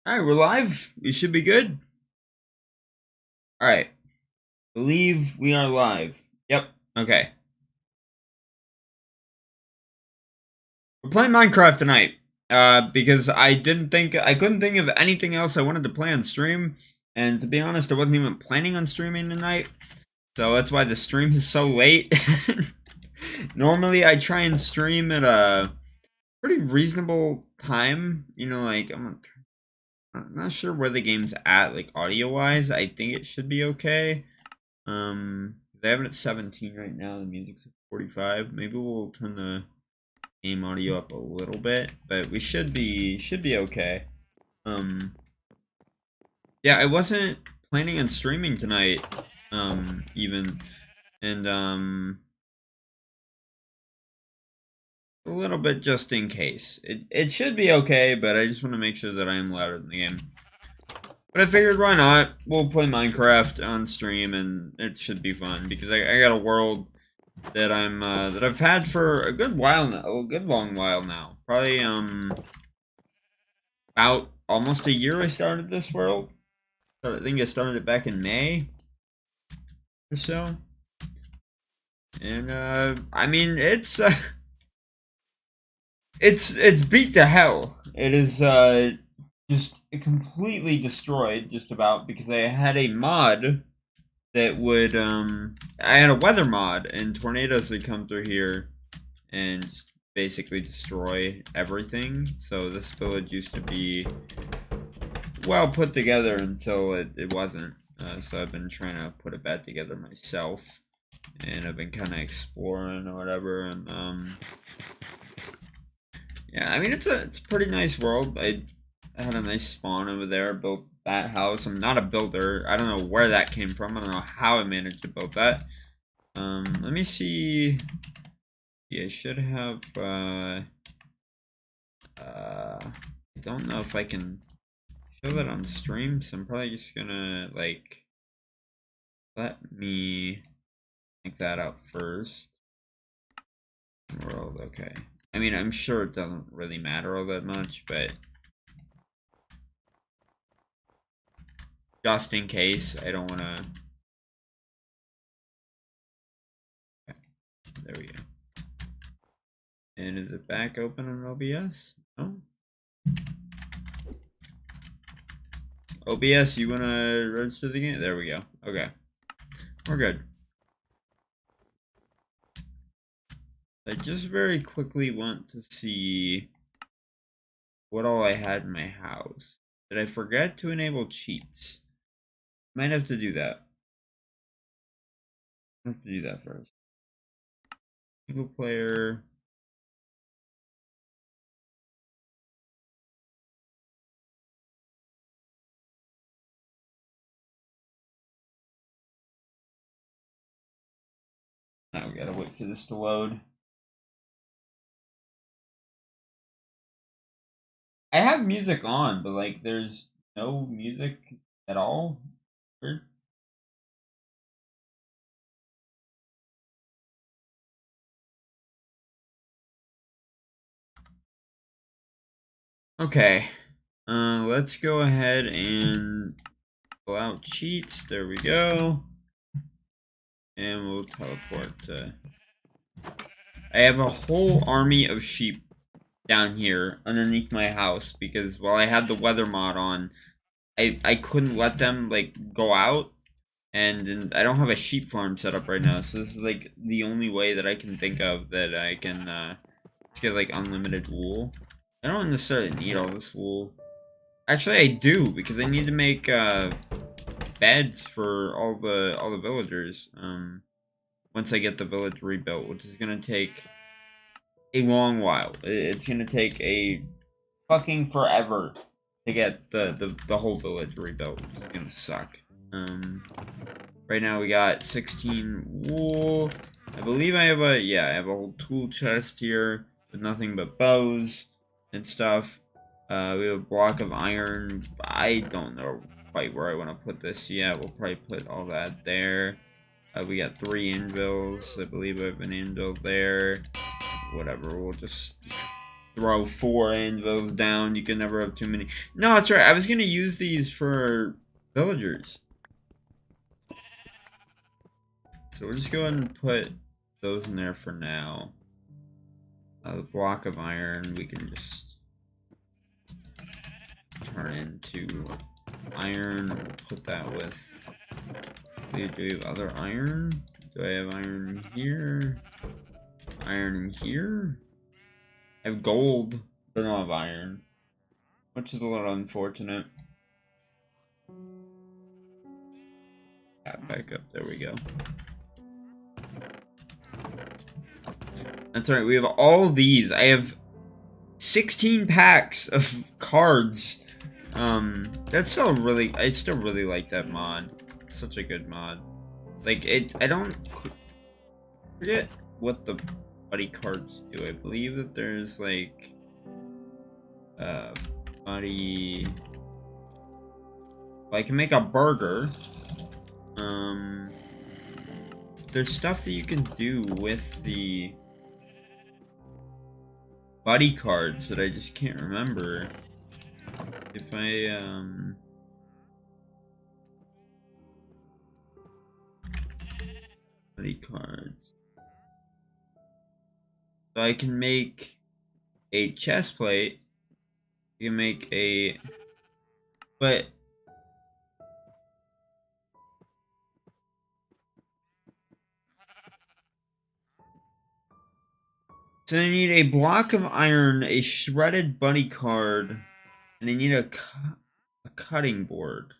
Alright, we're live. We should be good. Alright. Believe we are live. Yep. Okay. We're playing Minecraft tonight. Because I couldn't think of anything else I wanted to play on stream. And to be honest, I wasn't even planning on streaming tonight. So that's why the stream is so late. Normally I try and stream at a pretty reasonable time. You know, like I'm not sure where the game's at, like audio wise. I think it should be okay. They have it at 17 right now. The music's at 45. Maybe we'll turn the game audio up a little bit, but we should be okay. Yeah, I wasn't planning on streaming tonight, even, and a little bit just in case. It should be okay, but I just want to make sure that I am louder than the game. But I figured, why not? We'll play Minecraft on stream, and it should be fun because I got a world that I've had for a good while now, a good long while now. Probably about almost a year I started this world. So I think I started it back in May or so. And I mean it's beat to hell. It is just completely destroyed just about because I had a mod that would I had a weather mod and tornadoes would come through here and just basically destroy everything. So this village used to be well put together until it wasn't. So I've been trying to put it back together myself, and I've been kind of exploring or whatever. And yeah, I mean it's a pretty nice world. I had a nice spawn over there. Built that house. I'm not a builder. I don't know where that came from. I don't know how I managed to build that. Let me see. Yeah, I should have, I don't know if I can show that on stream, so I'm probably just gonna, like, let me make that up first. World, okay. I mean, I'm sure it doesn't really matter all that much, but just in case, I don't wanna. Okay, there we go. And is it back open on OBS? No? OBS, you wanna register the game? There we go. Okay. We're good. I just very quickly want to see what all I had in my house. Did I forget to enable cheats? Might have to do that. I have to do that first. Single player. Now we gotta wait for this to load. I have music on, but like there's no music at all. Weird. Okay. Let's go ahead and allow cheats. There we go. And we'll teleport to. I have a whole army of sheep down here underneath my house because while I had the weather mod on, I couldn't let them like go out, and I don't have a sheep farm set up right now, so this is like the only way that I can think of that I can get like unlimited wool. I don't necessarily need all this wool. Actually, I do because I need to make beds for all the villagers. Once I get the village rebuilt, which is gonna take a long while. It's gonna take a fucking forever to get the whole village rebuilt. It's gonna suck. Right now we got 16 wool. I believe I have I have a whole tool chest here with nothing but bows and stuff. We have a block of iron. I don't know quite where I want to put this yet. We'll probably put all that there. We got 3 anvils. I believe I have an anvil there. Whatever, we'll just throw 4 anvils down. You can never have too many. No, that's right. I was gonna use these for villagers. So we'll just go ahead and put those in there for now. A block of iron we can just turn into iron. We'll put that with. Do we have other iron? Do I have iron here? Iron in here? I have gold, but I don't have iron. Which is a little unfortunate. Back up. There we go. That's right. We have all these. I have 16 packs of cards. That's still really. I still really like that mod. It's such a good mod. Like it. I don't forget what the buddy cards do. I believe that there's like buddy. I can make a burger. There's stuff that you can do with the buddy cards that I just can't remember. If I buddy cards. So I can make a chest plate. You can make a but so I need a block of iron, a shredded buddy card, and I need a cutting board.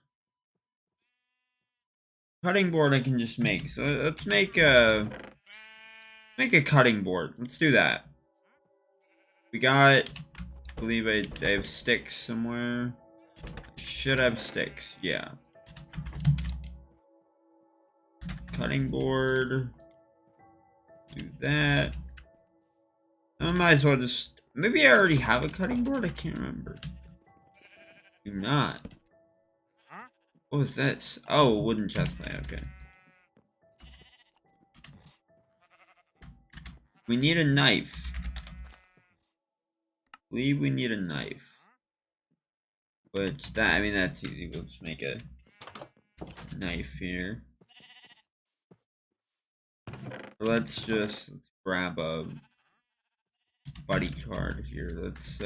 Cutting board I can just make. So let's make a cutting board. Let's do that. We got, I believe I have sticks somewhere. Should have sticks, yeah. Cutting board. Do that. I might as well just, maybe I already have a cutting board? I can't remember. Do not. What was this? Oh, wooden chest plate, okay. We need a knife. I believe we need a knife. Which, that, I mean, that's easy. We'll just make a knife here. Let's grab a buddy card here. Let's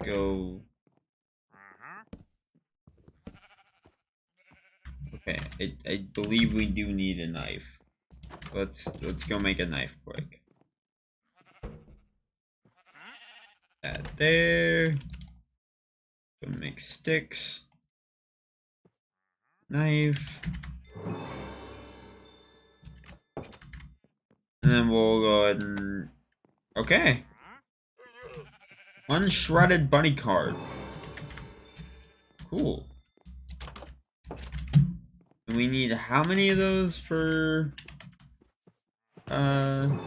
go. Okay, I believe we do need a knife. Let's go make a knife quick. That there. Go make sticks. Knife. And then we'll go ahead and okay. Unshredded buddy card. Cool. And we need how many of those for in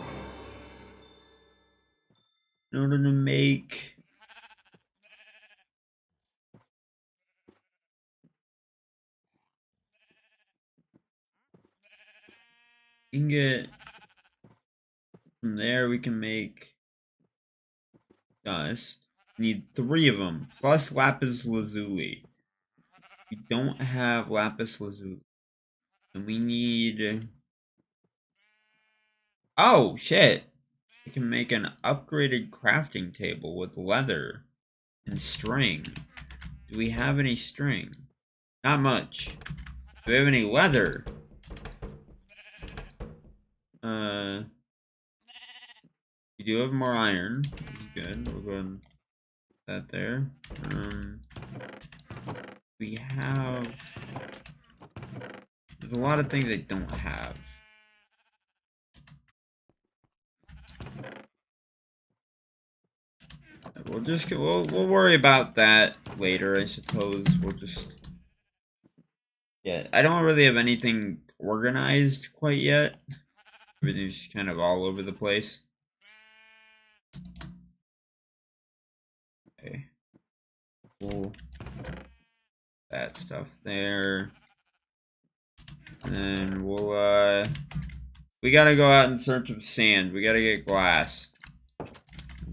order to make ingot. From there we can make dust. Need 3 of them plus lapis lazuli. We don't have lapis lazuli, and we need. Oh shit! We can make an upgraded crafting table with leather and string. Do we have any string? Not much. Do we have any leather? We do have more iron. Good. We'll go ahead and put that there. We have. There's a lot of things I don't have. We'll worry about that later, I suppose. We'll just. Yeah, I don't really have anything organized quite yet. Everything's kind of all over the place. Okay. Cool. That stuff there. And then we gotta go out in search of sand. We gotta get glass.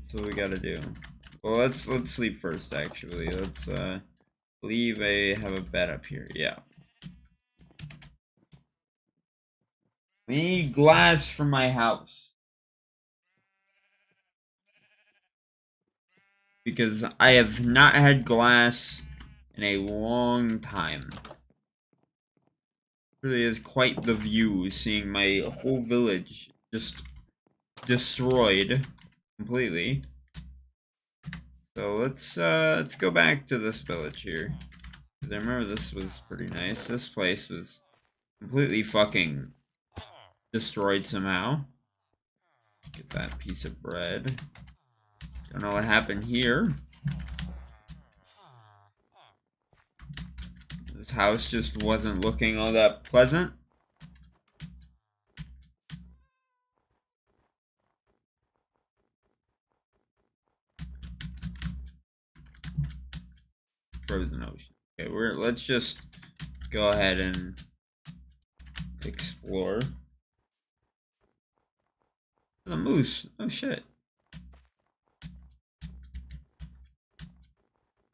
So what we gotta do. Well, let's sleep first. Actually, let's leave have a bed up here. Yeah. We need glass for my house. Because I have not had glass in a long time. It really is quite the view seeing my whole village just destroyed completely. So let's go back to this village here. Because I remember this was pretty nice. This place was completely fucking destroyed somehow. Get that piece of bread. Don't know what happened here. This house just wasn't looking all that pleasant. Frozen ocean. Okay, let's just go ahead and explore. The moose. Oh shit.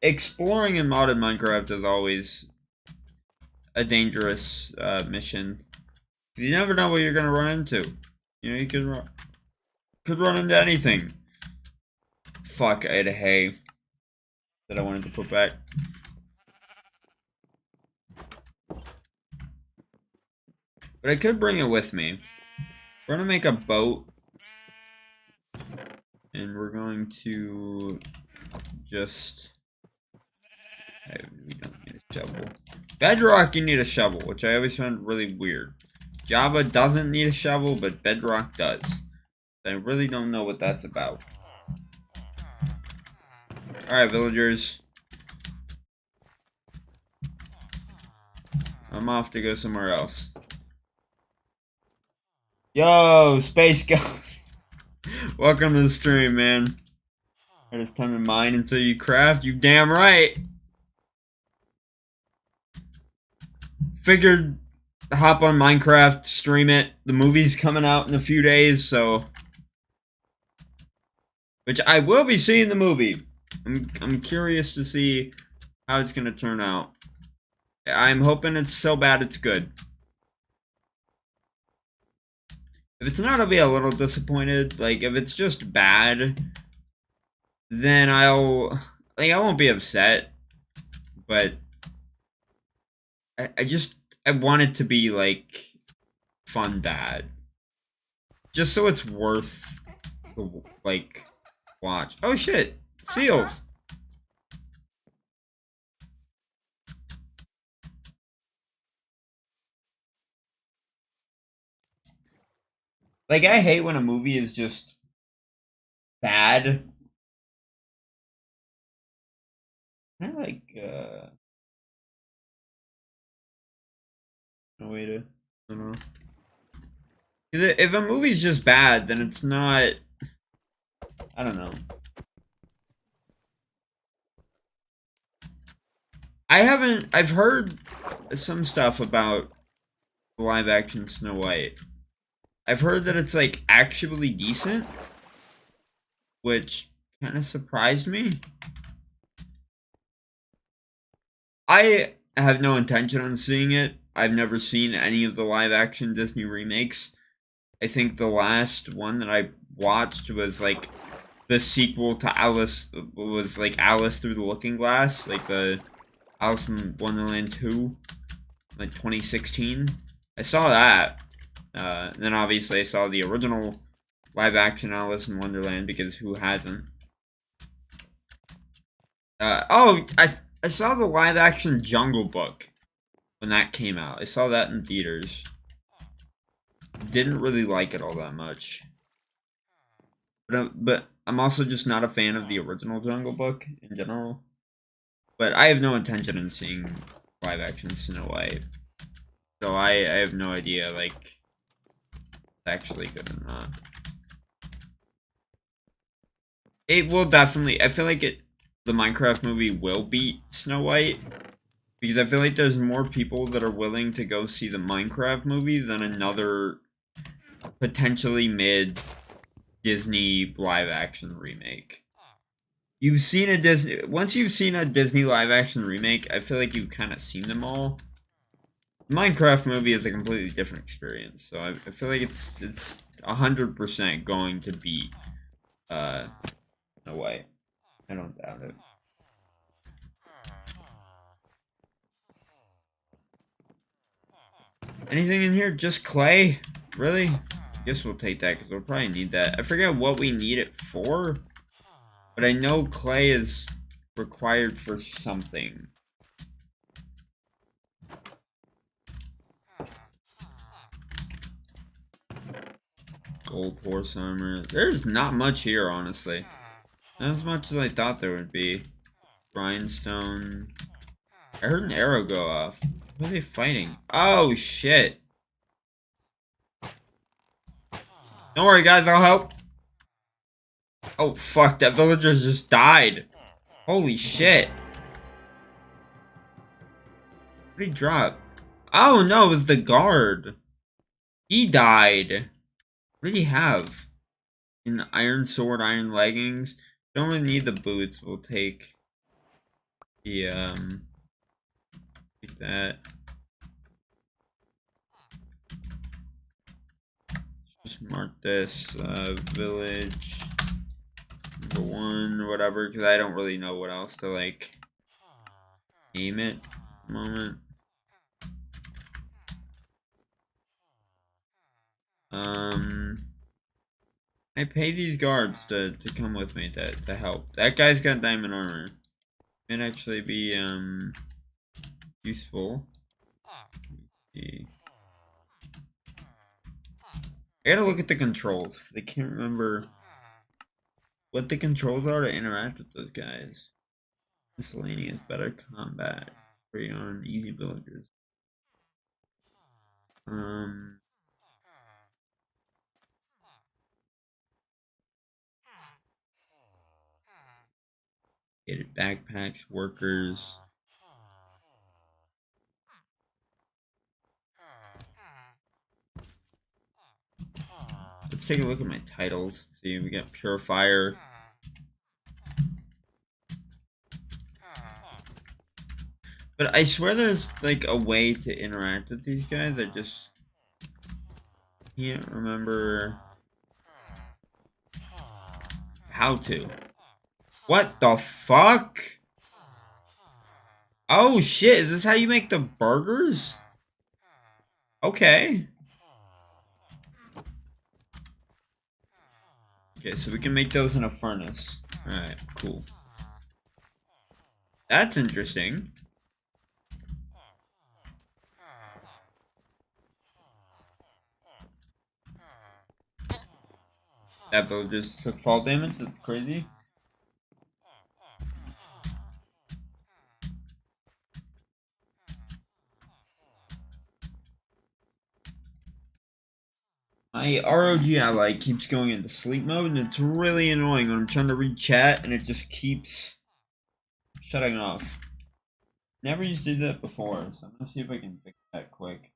Exploring in modded Minecraft is always a dangerous mission. You never know what you're gonna run into. You know, you could run into anything. Fuck, I had hay that I wanted to put back. But I could bring it with me. We're gonna make a boat. And we're going to just... we don't need a shovel. Bedrock, you need a shovel, which I always found really weird. Java doesn't need a shovel, but Bedrock does. I really don't know what that's about. Alright, villagers. I'm off to go somewhere else. Yo, Space Ghost. Welcome to the stream, man. It's time to mine until you craft. You damn right. Figured hop on Minecraft, stream it. The movie's coming out in a few days, so... Which I will be seeing the movie. I'm curious to see how it's gonna turn out. I'm hoping it's so bad it's good. If it's not, I'll be a little disappointed. Like, if it's just bad, then I won't be upset. But I want it to be, like, fun bad. Just so it's worth the, like, watch. Oh shit! Seals! Like, I hate when a movie is just bad. I like, no way to, I don't know. Because if a movie's just bad, then it's not, I don't know. I've heard some stuff about live action Snow White. I've heard that it's, like, actually decent, which kind of surprised me. I have no intention on seeing it. I've never seen any of the live action Disney remakes. I think the last one that I watched was, like, the sequel to Alice, was, like, Alice Through the Looking Glass, like the Alice in Wonderland 2, like 2016. I saw that. And then obviously I saw the original live action Alice in Wonderland, because who hasn't? Oh, I saw the live action Jungle Book when that came out. I saw that in theaters. Didn't really like it all that much. But I'm also just not a fan of the original Jungle Book in general. But I have no intention in seeing live action Snow White. So I have no idea, like, it's actually good or not. It will definitely, I feel like the Minecraft movie will beat Snow White. Because I feel like there's more people that are willing to go see the Minecraft movie than another potentially mid Disney live action remake. You've seen a Disney once you've seen a Disney live action remake, I feel like you've kind of seen them all. Minecraft movie is a completely different experience, so I feel like it's 100% going to beat no way. I don't doubt it. Anything in here? Just clay? Really? Guess we'll take that because we'll probably need that. I forget what we need it for, but I know clay is required for something. Gold horse armor. There's not much here, honestly. Not as much as I thought there would be. Grindstone. I heard an arrow go off. What are they fighting? Oh, shit. Don't worry, guys. I'll help. Oh, fuck. That villager just died. Holy shit. What did he drop? Oh, no. It was the guard. He died. What did he have? An iron sword, iron leggings. Don't really need the boots. We'll take the, take that. Just mark this, village #1 or whatever, because I don't really know what else to, like, name it at the moment. I pay these guards to come with me to help. That guy's got diamond armor. Might actually be, useful. I gotta look at the controls. I can't remember what the controls are to interact with those guys. Miscellaneous, better combat, free on easy villagers. Gated backpacks, workers. Let's take a look at my titles. See, we got Purifier. But I swear there's like a way to interact with these guys. I just can't remember how to. What the fuck? Oh shit, is this how you make the burgers? Okay. Okay, so we can make those in a furnace. Alright, cool. That's interesting. That villager just took fall damage? That's crazy. My ROG ally keeps going into sleep mode, and it's really annoying when I'm trying to read chat, and it just keeps shutting off. Never used to do that before, so I'm gonna see if I can fix that quick.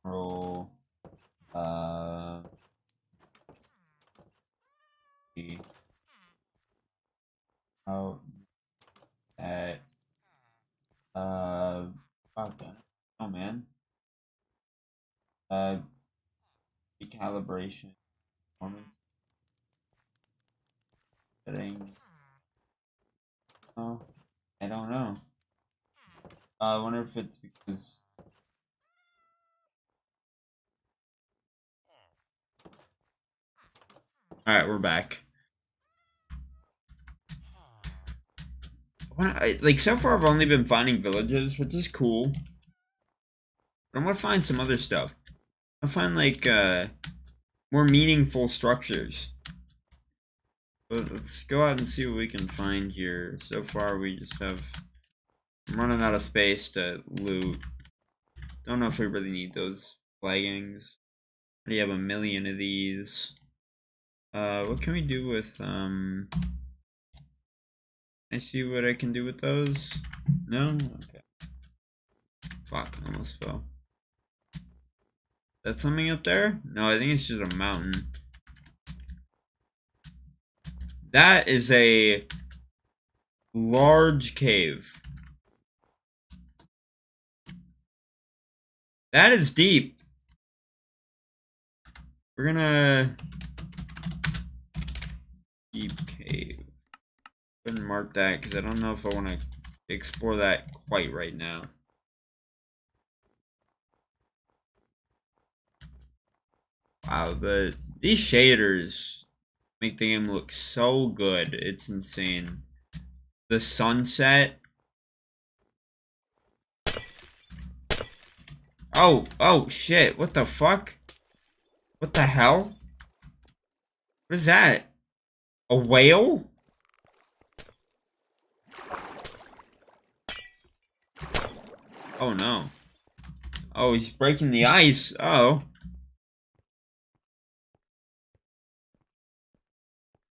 Roll, out at, fuck that. Oh man. Recalibration, performance settings. Oh, I don't know. I wonder if it's because. Alright, we're back. Like, so far I've only been finding villages, which is cool. But I'm gonna find some other stuff. I'll find, like, more meaningful structures. But let's go out and see what we can find here. So far we just have... I'm running out of space to loot. Don't know if we really need those leggings. We have a million of these. What can we do with, I see what I can do with those? No? Okay. Fuck, almost fell. That's something up there? No, I think it's just a mountain. That is a large cave. That is deep. We're gonna deep cave. Go ahead and mark that because I don't know if I want to explore that quite right now. Wow, these shaders make the game look so good. It's insane. The sunset. Oh shit. What the fuck? What the hell? What is that? A whale? Oh no. Oh, he's breaking the ice. Oh.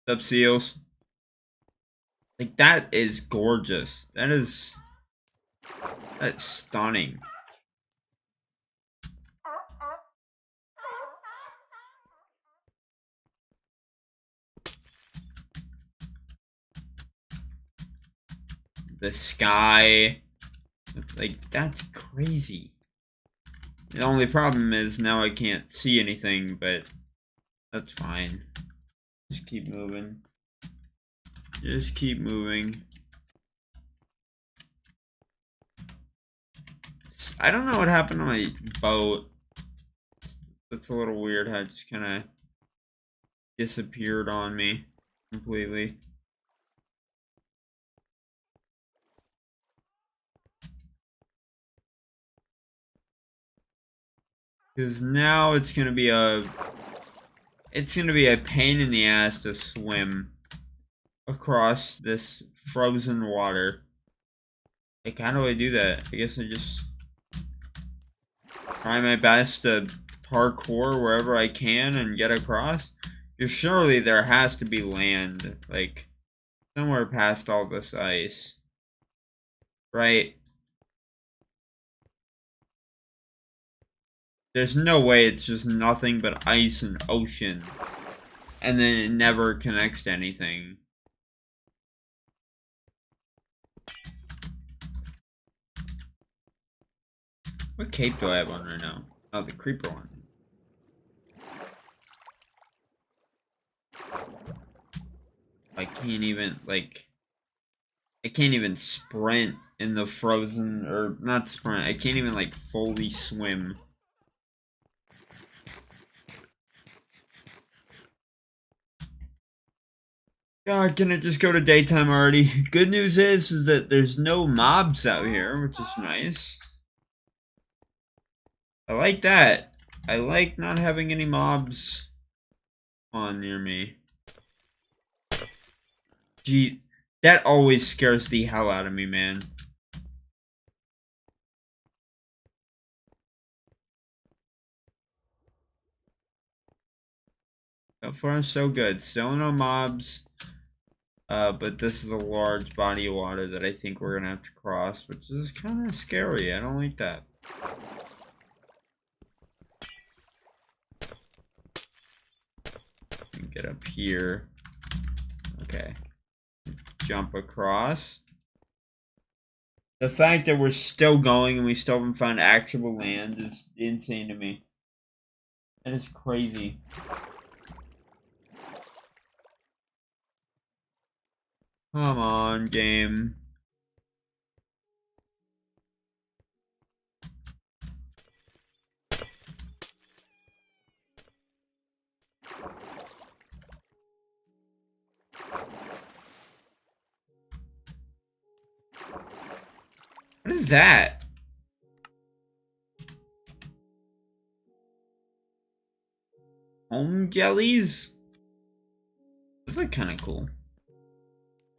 What's up, seals? Like, that is gorgeous. That's stunning. The sky. Like, that's crazy. The only problem is now I can't see anything, but that's fine. Just keep moving. Just keep moving. I don't know what happened to my boat. That's a little weird how it just kind of disappeared on me completely. Because now it's gonna be a pain in the ass to swim across this frozen water. Like, how do I do that? I guess I just try my best to parkour wherever I can and get across. Because surely there has to be land, like, somewhere past all this ice. Right? There's no way it's just nothing but ice and ocean. And then it never connects to anything. What cape do I have on right now? Oh, the creeper one. I can't even, like... I can't even sprint in the frozen... Or, not sprint. I can't even, like, fully swim. God, can it just go to daytime already? Good news is that there's no mobs out here, which is nice. I like that. I like not having any mobs on near me. Gee, that always scares the hell out of me, man. So far, so good. Still no mobs. But this is a large body of water that I think we're gonna have to cross, which is kind of scary. I don't like that. Get up here. Okay. Jump across. The fact that we're still going and we still haven't found actual land is insane to me. That is crazy. Come on, game. What is that? Home jellies? Those look kind of cool.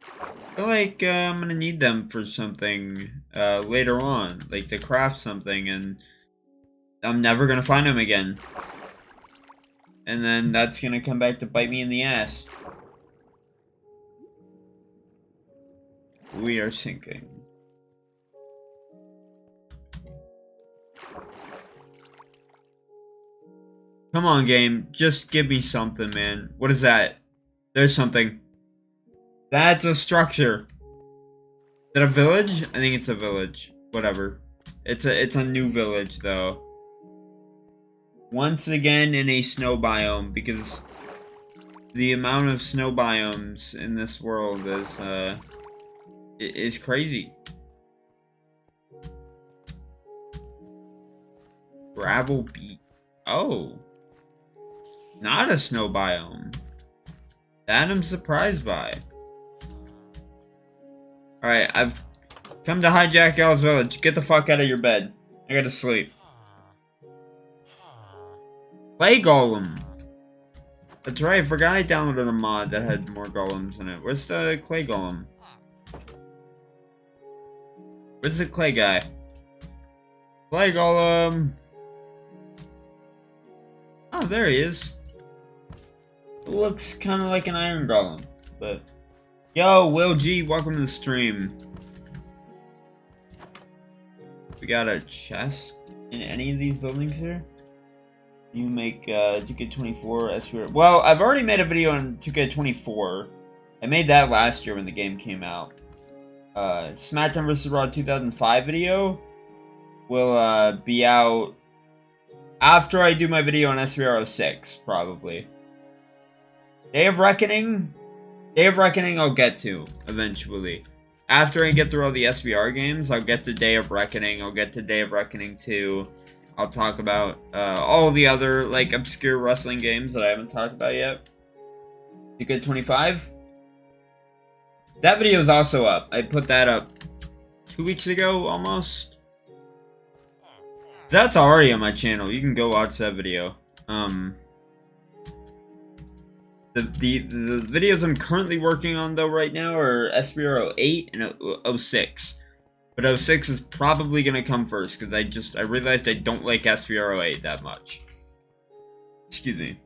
I feel like I'm gonna need them for something later on, like to craft something, and I'm never gonna find them again. And then that's gonna come back to bite me in the ass. We are sinking. Come on, game. Just give me something, man. What is that? There's something. That's a structure. Is that a village? I think it's a village. Whatever. It's a new village though. Once again in a snow biome, because the amount of snow biomes in this world is crazy. Gravel beach. Oh. Not a snow biome. That I'm surprised by. Alright, I've come to hijack y'all's village. Get the fuck out of your bed. I gotta sleep. Clay golem. That's right, I forgot I downloaded a mod that had more golems in it. Where's the clay golem? Where's the clay guy? Clay golem. Oh, there he is. It looks kind of like an iron golem, but... Yo, Will G, welcome to the stream. We got a chest in any of these buildings here? You make 2K24 SPR. Well, I've already made a video on 2K24. I made that last year when the game came out. SmackDown vs. Raw 2005 video will be out after I do my video on SPR 06, probably. Day of Reckoning I'll get to, eventually. After I get through all the SBR games, I'll get to Day of Reckoning, I'll get to Day of Reckoning 2. I'll talk about all the other, like, obscure wrestling games that I haven't talked about yet. You get 25? That video is also up. I put that up 2 weeks ago, almost. That's already on my channel. You can go watch that video. The videos I'm currently working on though right now are SBR 08 and 06. But 06 is probably gonna come first because I realized I don't like SBR 08 that much. Excuse me.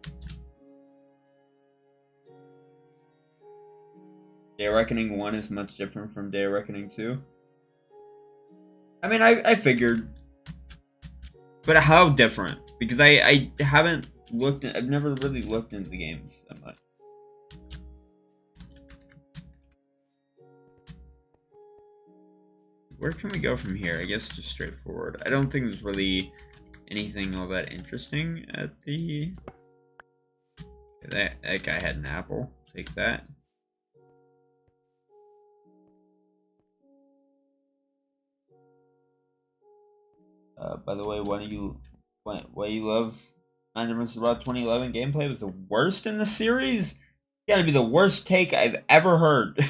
Day of Reckoning 1 is much different from Day of Reckoning 2. I mean, I figured. But how different? Because I haven't looked at, I've never really looked into the games that much. Where can we go from here? I guess just straight forward. I don't think there's really anything all that interesting at the... That guy had an apple. Take that. By the way, why you love SmackDown vs. Raw 2011 gameplay was the worst in the series? It's gotta be the worst take I've ever heard.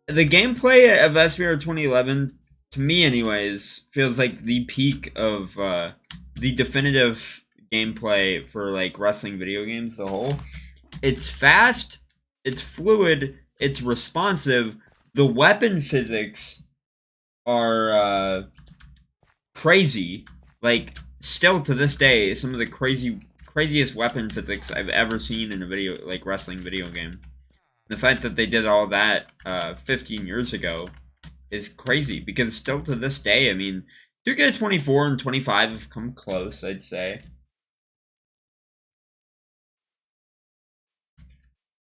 The gameplay of SBR 2011, to me anyways, feels like the peak of the definitive gameplay for like wrestling video games as a whole. It's fast, it's fluid, it's responsive. The weapon physics are crazy. Like, still to this day, some of the craziest weapon physics I've ever seen in a video, like wrestling video game. The fact that they did all that 15 years ago is crazy, because still to this day, I mean, 2K24 and 25 have come close, I'd say.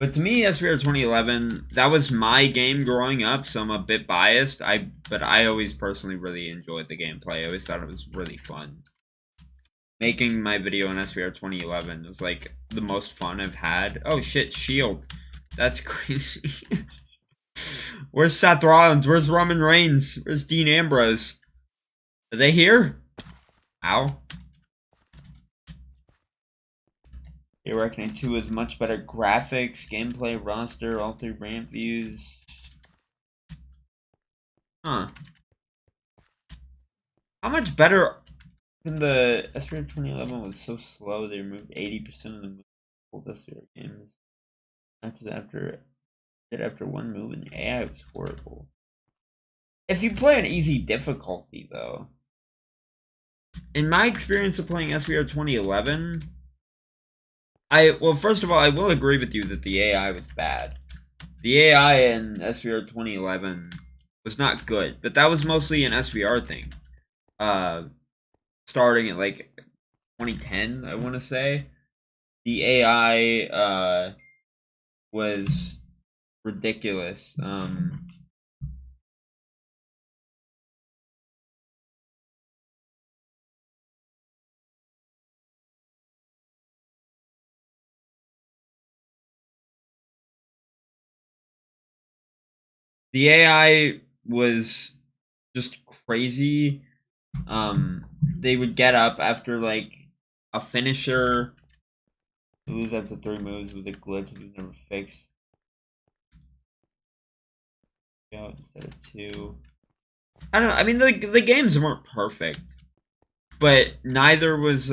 But to me, SBR 2011, that was my game growing up, so I'm a bit biased. But I always personally really enjoyed the gameplay. I always thought it was really fun. Making my video on SBR 2011 was like the most fun I've had. Oh shit, Shield. That's crazy. Where's Seth Rollins? Where's Roman Reigns? Where's Dean Ambrose? Are they here? Ow. Day of Reckoning 2 is much better graphics, gameplay, roster, all 3 ramp views. Huh. How much better than the SBR 2011 was so slow they removed 80% of the old SBR games. After one move and the AI was horrible. If you play on easy difficulty though. In my experience of playing SBR 2011, well, first of all, I will agree with you that the AI was bad. The AI in SBR 2011 was not good, but that was mostly an SBR thing. Starting at like 2010, I want to say. The AI was ridiculous. The AI was just crazy. They would get up after like a finisher, lose after 3 moves with a glitch that was never fixed. Yeah, instead of 2. I don't know. I mean, the games weren't perfect, but neither was.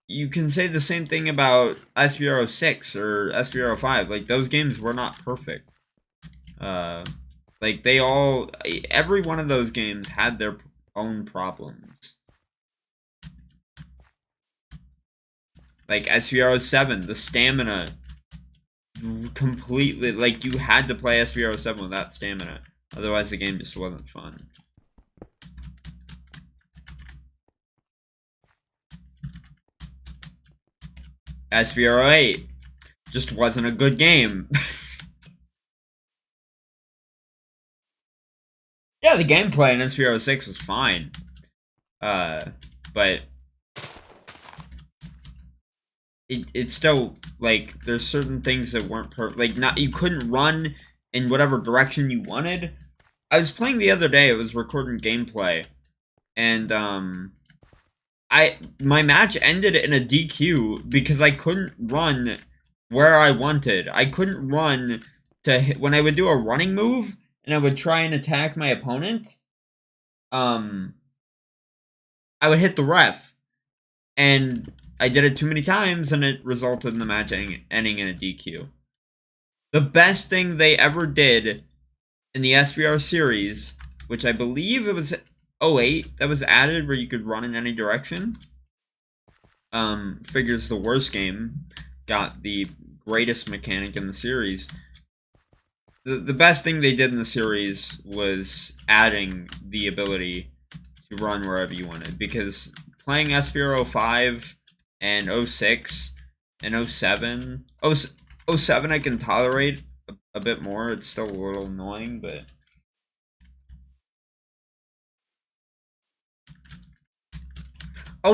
You can say the same thing about SVR06 or SVR05. Like those games were not perfect. Like they all, every one of those games had their own problems. Like SVR07, the stamina completely, like you had to play SVR07 without stamina, otherwise the game just wasn't fun. SVR08 just wasn't a good game. Yeah, the gameplay in SVR06 was fine. But it's still like there's certain things that weren't perfect. Like not you couldn't run in whatever direction you wanted. I was playing the other day. It was recording gameplay, and my match ended in a DQ because I couldn't run where I wanted. I couldn't run to hit, when I would do a running move and I would try and attack my opponent. I would hit the ref, and I did it too many times, and it resulted in the match ending in a DQ. The best thing they ever did in the SBR series, which I believe it was 08 that was added, where you could run in any direction. Figures the worst game got the greatest mechanic in the series. The best thing they did in the series was adding the ability to run wherever you wanted, because playing SBR 05 and 06 and 07, 07 I can tolerate a bit more. It's still a little annoying, but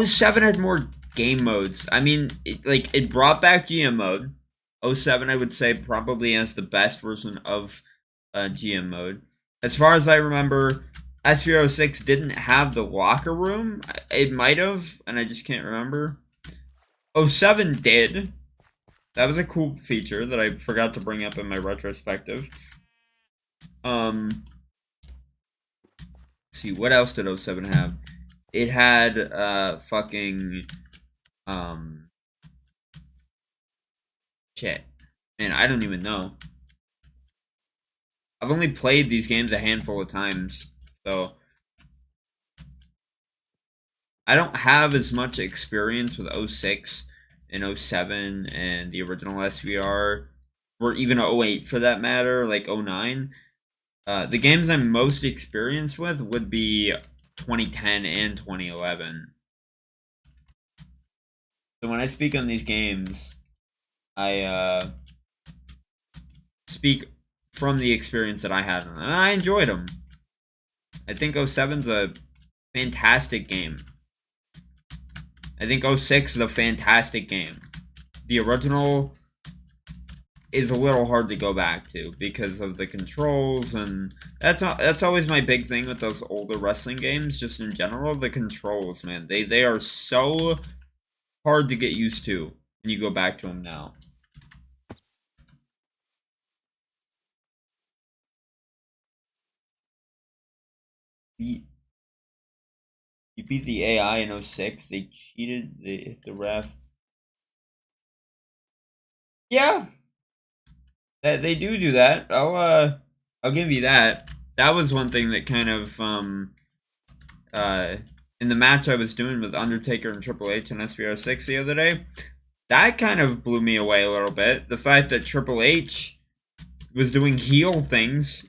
'07 had more game modes. I mean, it brought back GM mode. '07 I would say probably has the best version of GM mode. As far as I remember, SVR06 didn't have the locker room. It might have, and I just can't remember. '07 did. That was a cool feature that I forgot to bring up in my retrospective. Let's see, what else did '07 have? It had fucking shit. Man, I don't even know. I've only played these games a handful of times, so I don't have as much experience with '06 and '07 and the original SVR, or even '08 for that matter, like '09. The games I'm most experienced with would be 2010 and 2011. So when I speak on these games, I speak from the experience that I had, and I enjoyed them. I think '07's a fantastic game. I think '06 is a fantastic game. The original is a little hard to go back to because of the controls, and that's always my big thing with those older wrestling games, just in general. The controls, man, they are so hard to get used to when you go back to them now. You beat the AI in '06. They cheated. They hit the ref. Yeah, they do that. I'll give you that. That was one thing that kind of in the match I was doing with Undertaker and Triple H and SBR6 the other day, that kind of blew me away a little bit. The fact that Triple H was doing heel things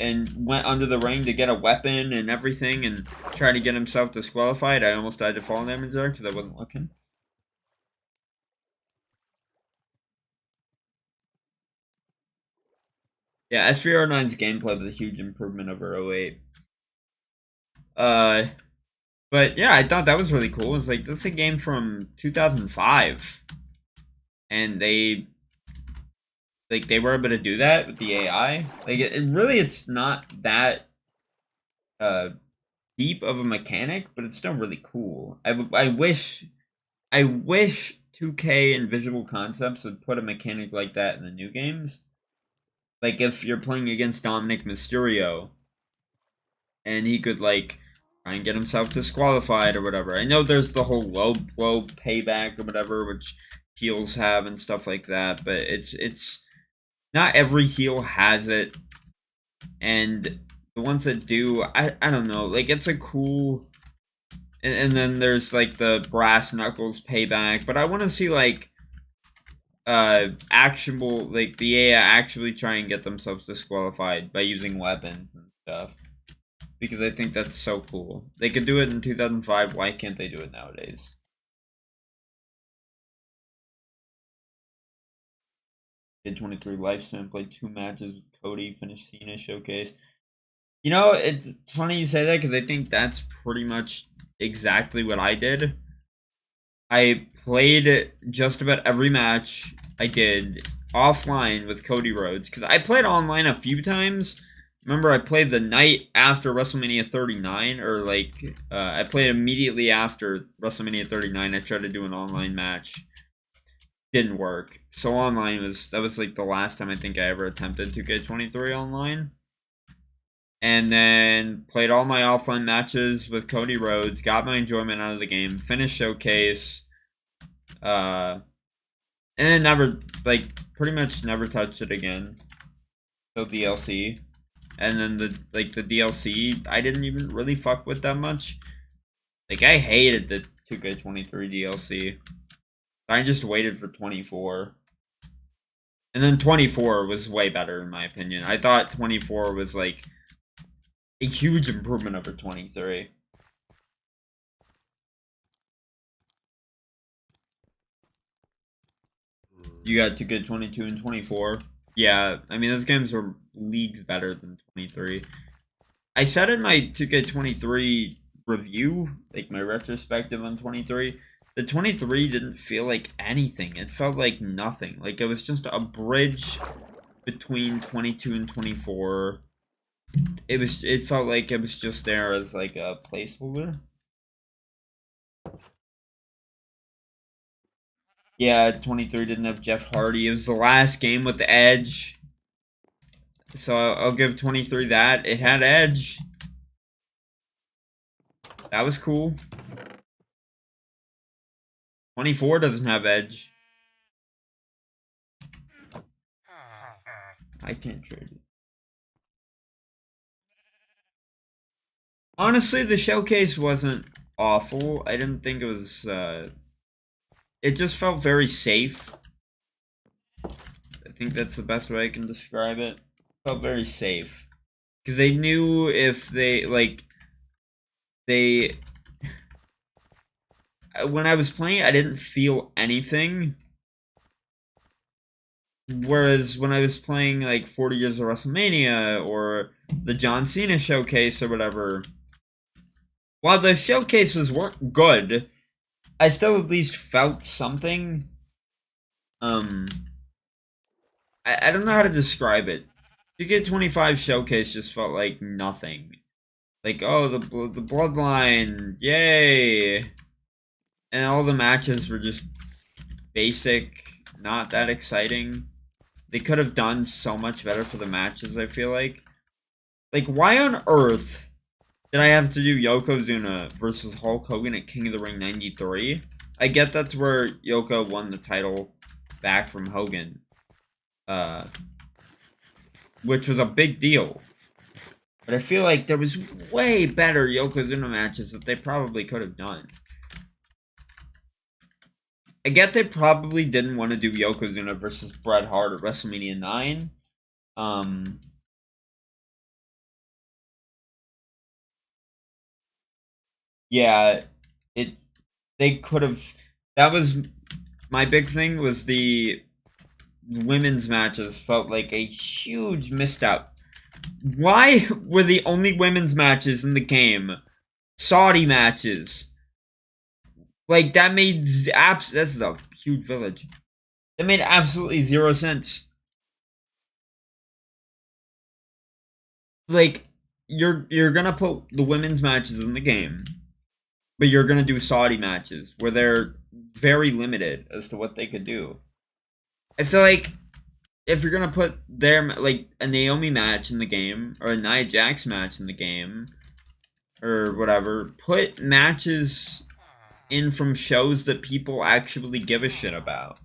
and went under the ring to get a weapon and everything and try to get himself disqualified. I almost died to fall damage there because I wasn't looking. Yeah, SVR9's gameplay was a huge improvement over 08. Uh, but yeah, I thought that was really cool. It's like, this is a game from 2005. And they were able to do that with the AI. Like, it really, it's not that, uh, deep of a mechanic, but it's still really cool. I wish 2K and Visual Concepts would put a mechanic like that in the new games. Like, if you're playing against Dominic Mysterio and he could, like, try and get himself disqualified or whatever. I know there's the whole low blow payback or whatever, which heels have and stuff like that, but it's not every heel has it, and the ones that do, I don't know, like, it's a cool. And then there's like the brass knuckles payback, but I want to see like actionable, like the AI actually try and get themselves disqualified by using weapons and stuff, because I think that's so cool. They could do it in 2005. Why can't they do it nowadays? Did 23 lifespan, played 2 matches with Cody, finished Cena showcase. You know, it's funny you say that because I think that's pretty much exactly what I did. I played just about every match I did offline with Cody Rhodes because I played online a few times. Remember, I played the night after WrestleMania 39, or like I played immediately after WrestleMania 39. I tried to do an online match, didn't work. So online was like the last time I think I ever attempted to get 23 online. And then played all my offline matches with Cody Rhodes, got my enjoyment out of the game, finished showcase, and then never, like, pretty much never touched it again. So DLC. And then the DLC, I didn't even really fuck with that much. Like, I hated the 2K23 DLC. I just waited for 24. And then 24 was way better, in my opinion. I thought 24 was, like, a huge improvement over 23. You got 2K22 and 24. Yeah, I mean, those games were leagues better than 23. I said in my 2K23 review, like my retrospective on 23, the 23 didn't feel like anything. It felt like nothing. Like it was just a bridge between 22 and 24. It felt like it was just there as like a placeholder. Yeah, 23 didn't have Jeff Hardy. It was the last game with the Edge. So I'll give 23 that. It had Edge. That was cool. 24 doesn't have Edge. I can't trade it. Honestly, the showcase wasn't awful. I didn't think it was, it just felt very safe. I think that's the best way I can describe it. Felt very safe. Because they knew if they, like, they... When I was playing, I didn't feel anything. Whereas when I was playing, like, 40 Years of WrestleMania, or the John Cena showcase, or whatever, while the showcases weren't good, I still at least felt something. I don't know how to describe it. You get 25 showcase just felt like nothing. Like, oh, the bloodline, yay! And all the matches were just basic, not that exciting. They could have done so much better for the matches, I feel like. Like, why on earth did I have to do Yokozuna versus Hulk Hogan at King of the Ring 93? I get that's where Yoko won the title back from Hogan. Which was a big deal. But I feel like there was way better Yokozuna matches that they probably could have done. I get they probably didn't want to do Yokozuna versus Bret Hart at WrestleMania 9. Yeah, they could have. That was my big thing, was the women's matches felt like a huge misstep. Why were the only women's matches in the game Saudi matches? Like, that made this is a huge village. That made absolutely zero sense. Like, you're gonna put the women's matches in the game, but you're gonna do Saudi matches where they're very limited as to what they could do. I feel like if you're gonna put their like a Naomi match in the game or a Nia Jax match in the game or whatever, put matches in from shows that people actually give a shit about.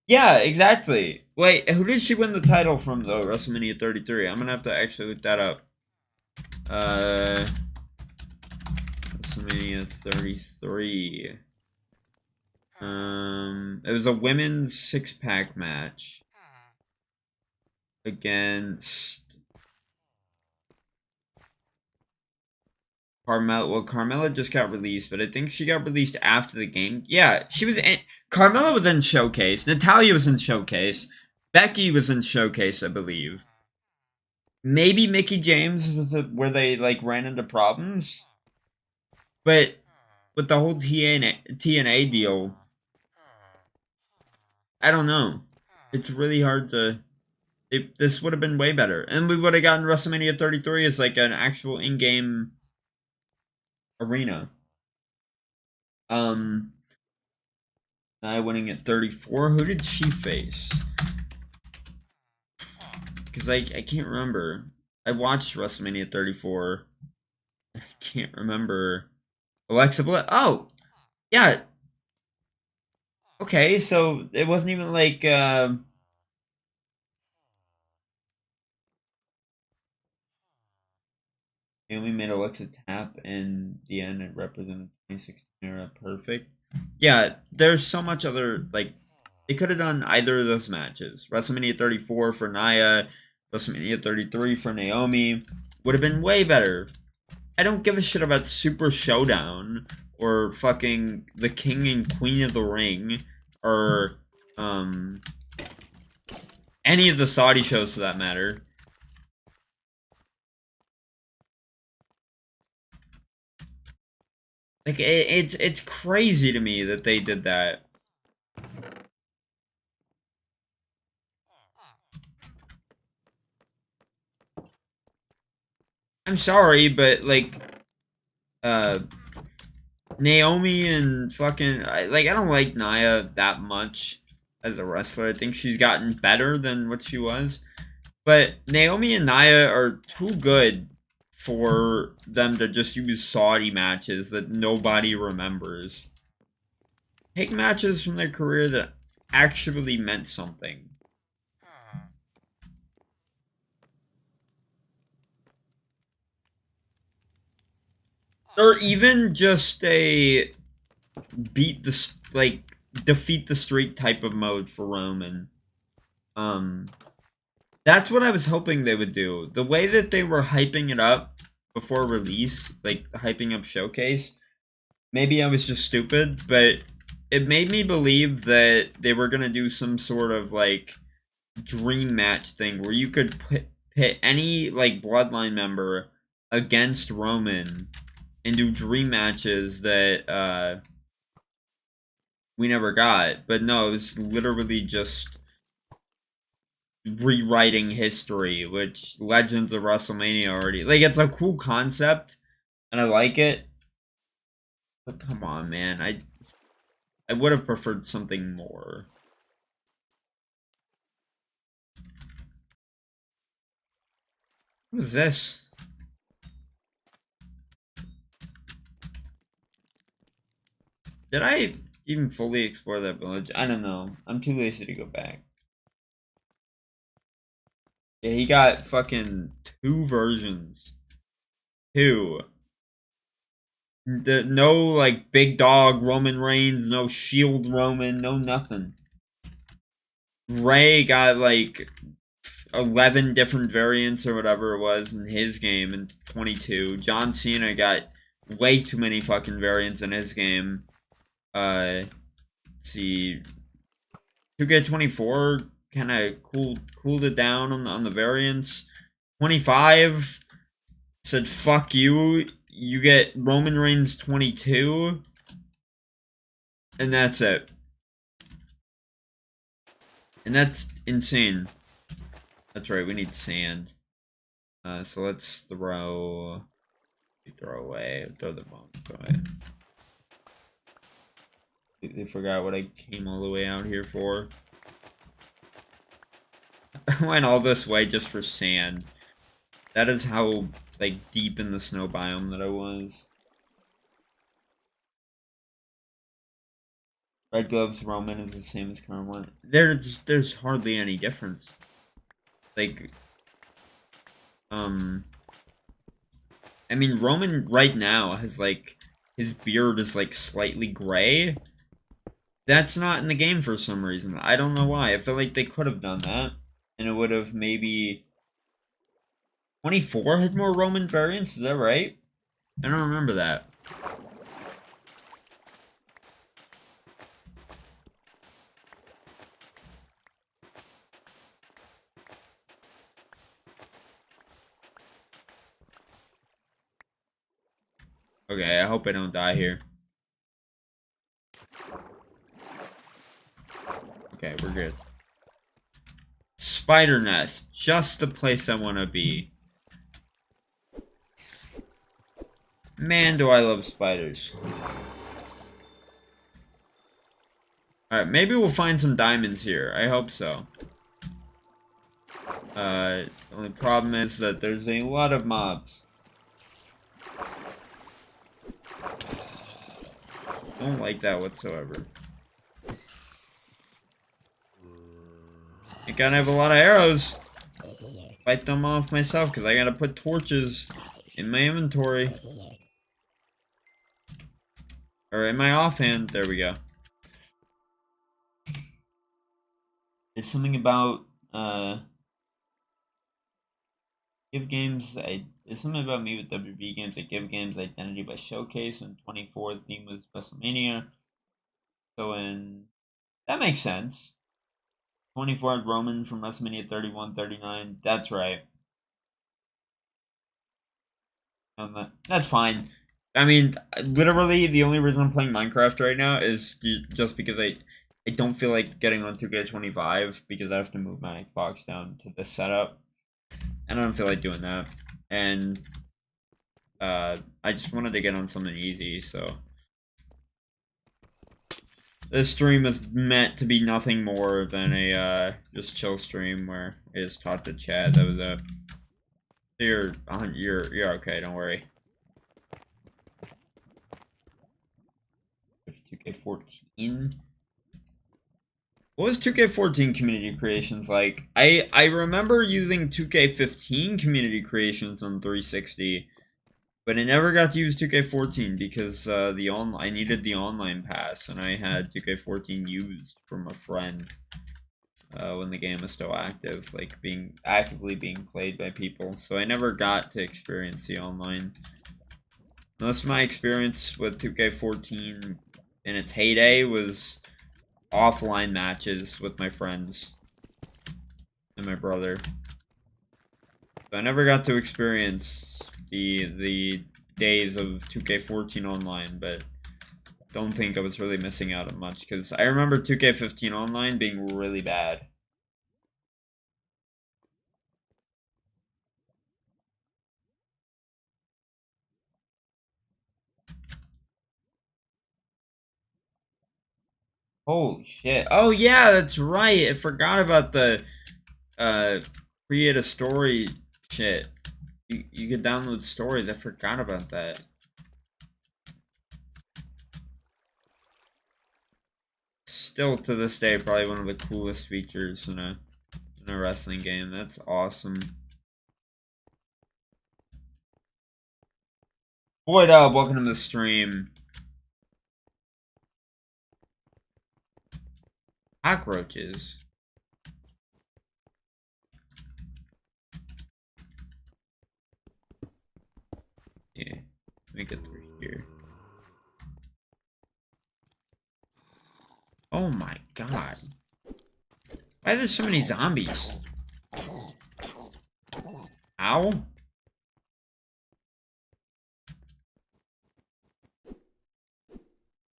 Yeah, exactly. Wait, who did she win the title from though? WrestleMania 33. I'm gonna have to actually look that up. WrestleMania 33. It was a women's six-pack match against Carmella. Well, Carmella just got released, but I think she got released after the game. Yeah, she was in. Carmella was in Showcase. Natalya was in Showcase. Becky was in Showcase, I believe. Maybe Mickey James was where they like ran into problems, but with the whole TNA deal, I don't know. It's really hard to. This would have been way better, and we would have gotten WrestleMania 33 as like an actual in-game arena. Nia winning at 34. Who did she face? Because I can't remember. I watched WrestleMania 34. I can't remember. Alexa Bliss. Oh, yeah. Okay, so it wasn't even like Naomi made Alexa tap, and the end it represented 2016 era perfect. Yeah, there's so much other like they could have done either of those matches. WrestleMania 34 for Nia, WrestleMania 33 for Naomi would have been way better. I don't give a shit about Super Showdown or fucking the King and Queen of the Ring or any of the Saudi shows for that matter. Like it's crazy to me that they did that. I'm sorry, but like Naomi and fucking I don't like Nia that much as a wrestler. I think she's gotten better than what she was. But Naomi and Nia are too good for them to just use Saudi matches that nobody remembers. Take matches from their career that actually meant something. Or even just a beat the like defeat the streak type of mode for Roman. That's what I was hoping they would do. The way that they were hyping it up before release, like hyping up Showcase, maybe I was just stupid, but it made me believe that they were gonna do some sort of like dream match thing where you could pit any like bloodline member against Roman and do dream matches that we never got. But no, it was literally just rewriting history, which Legends of WrestleMania already like. It's a cool concept, and I like it. But come on, man, I would have preferred something more. What is this? Did I even fully explore that village? I don't know. I'm too lazy to go back. Yeah, he got fucking 2 versions. 2. No, like, big dog Roman Reigns, no shield Roman, no nothing. Ray got, like, 11 different variants or whatever it was in his game in 22. John Cena got way too many fucking variants in his game. let's see, 2K24 kind of cooled it down on the variants. 25 said fuck you. You get Roman Reigns 22, and that's it. And that's insane. That's right, we need sand. So let's throw away, throw the bones away. They forgot what I came all the way out here for. I went all this way just for sand. That is how, like, deep in the snow biome that I was. Red Gloves Roman is the same as current one. There's hardly any difference. Like, I mean, Roman right now has, like, his beard is, like, slightly gray. That's not in the game for some reason. I don't know why. I feel like they could have done that. And it would have maybe... 24 had more Roman variants, is that right? I don't remember that. Okay, I hope I don't die here. Okay, we're good. Spider nest. Just the place I want to be. Man, do I love spiders. Alright, maybe we'll find some diamonds here. I hope so. The only problem is that there's a lot of mobs. Don't like that whatsoever. I gotta have a lot of arrows. Fight them off myself because I gotta put torches in my inventory. Or in my offhand. There we go. There's something about there's something about me with WB games. I give games identity by showcase, and 24 the theme was WrestleMania. So that makes sense. 24 had Roman from WrestleMania 31, 39. That's right. That's fine. I mean, literally, the only reason I'm playing Minecraft right now is just because I don't feel like getting on 2K25 because I have to move my Xbox down to this setup. And I don't feel like doing that. And I just wanted to get on something easy, so this stream is meant to be nothing more than a just chill stream where I just talk to chat. That was it. You're okay. Don't worry. 2K14. What was 2K14 community creations like? I remember using 2K15 community creations on 360, but I never got to use 2K14 because I needed the online pass, and I had 2K14 used from a friend when the game was still active, like actively being played by people. So I never got to experience the online. Most of my experience with 2K14 in its heyday was offline matches with my friends and my brother. So I never got to experience the days of 2K14 online, but don't think I was really missing out on much because I remember 2K15 online being really bad. Holy shit. Oh yeah, that's right. I forgot about the create a story shit. You could download stories. I forgot about that. Still to this day, probably one of the coolest features in a wrestling game. That's awesome. Boyd up, welcome to the stream. Cockroaches. Yeah, let me get through here. Oh my god. Why are there so many zombies? Ow.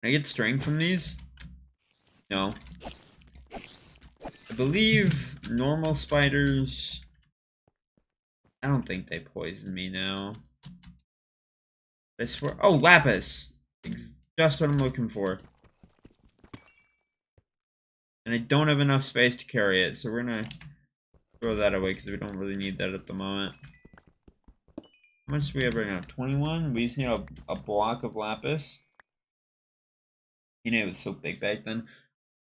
Can I get strength from these? No. I believe normal spiders... I don't think they poison me now. I swear... Oh, lapis! Just what I'm looking for. And I don't have enough space to carry it, so we're gonna throw that away because we don't really need that at the moment. How much do we have right now? 21? We just need a block of lapis. You know, it was so big back then.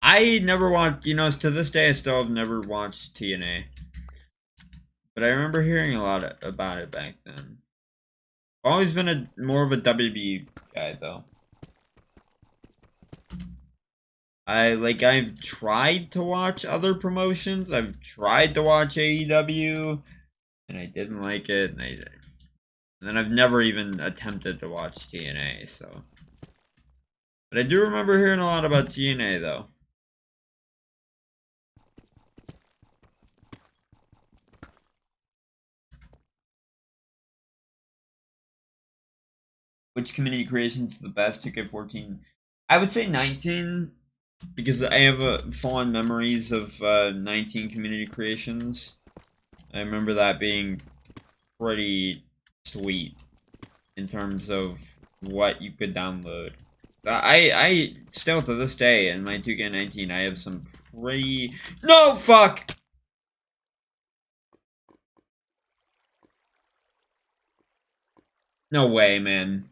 I never watched, you know, to this day I still have never watched TNA. But I remember hearing a lot about it back then. Always been more of a WB guy though. I've tried to watch other promotions. I've tried to watch AEW and I didn't like it, and then I've never even attempted to watch TNA, so. But I do remember hearing a lot about TNA though. Which community creation is the best? 2K14. I would say 19, because I have fond memories of 19 community creations. I remember that being pretty sweet in terms of what you could download. I still to this day in my 2K19 I have some pretty... No, fuck! No way, man.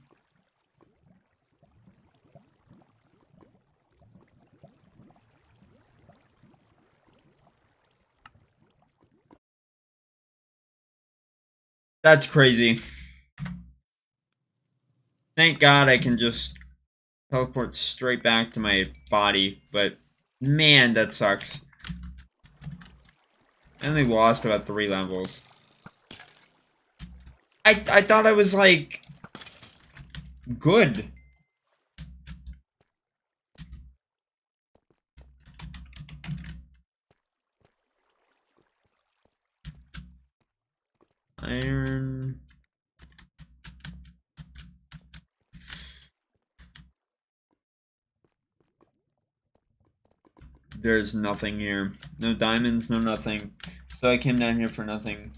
That's crazy. Thank God I can just teleport straight back to my body, but man, that sucks. I only lost about 3 levels. I thought I was, like, good. Iron... There's nothing here. No diamonds, no nothing. So I came down here for nothing.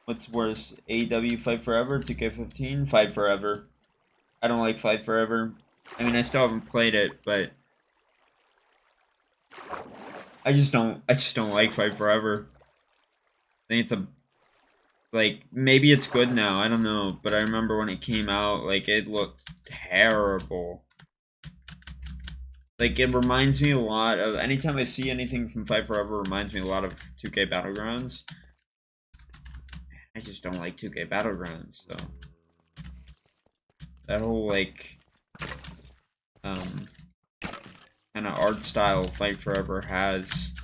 What's worse? AEW Fight Forever? 2K15? Fight Forever. I don't like Fight Forever. I mean, I still haven't played it, but... I just don't like Fight Forever. I think it's a... Like, maybe it's good now, I don't know. But I remember when it came out, like, it looked terrible. Like, it reminds me a lot of... Anytime I see anything from Fight Forever, it reminds me a lot of 2K Battlegrounds. I just don't like 2K Battlegrounds, so... That whole, like... kind of art style Fight Forever has...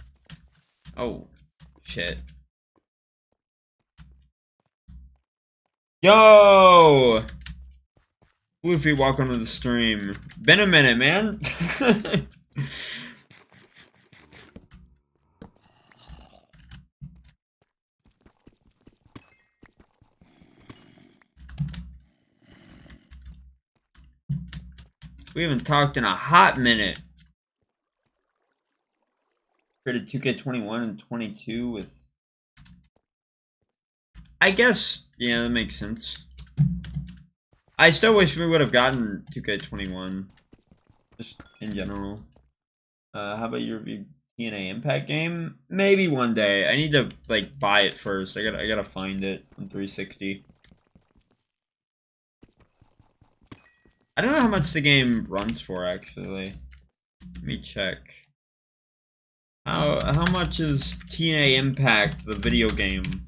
Oh, shit. Yo! Luffy, welcome to the stream. Been a minute, man. We haven't talked in a hot minute. Created 2K21 and 22 with... I guess, yeah, that makes sense. I still wish we would have gotten 2K21. Just in general. How about your TNA Impact game? Maybe one day. I need to, like, buy it first. I gotta find it on 360. I don't know how much the game runs for, actually. Let me check. How much is TNA Impact, the video game,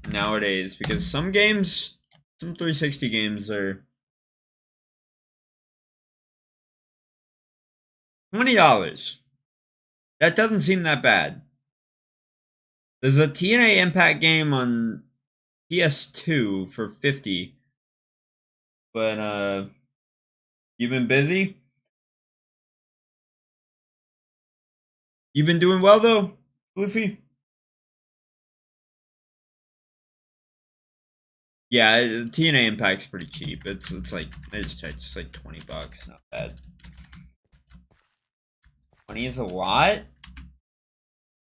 nowadays? Because some games, some 360 games are $20. That doesn't seem that bad. There's a TNA Impact game on PS2 for 50. But you've been busy? You've been doing well though, Luffy? Yeah, TNA Impact's pretty cheap. It's like I just checked, it's like $20, not bad. 20 is a lot?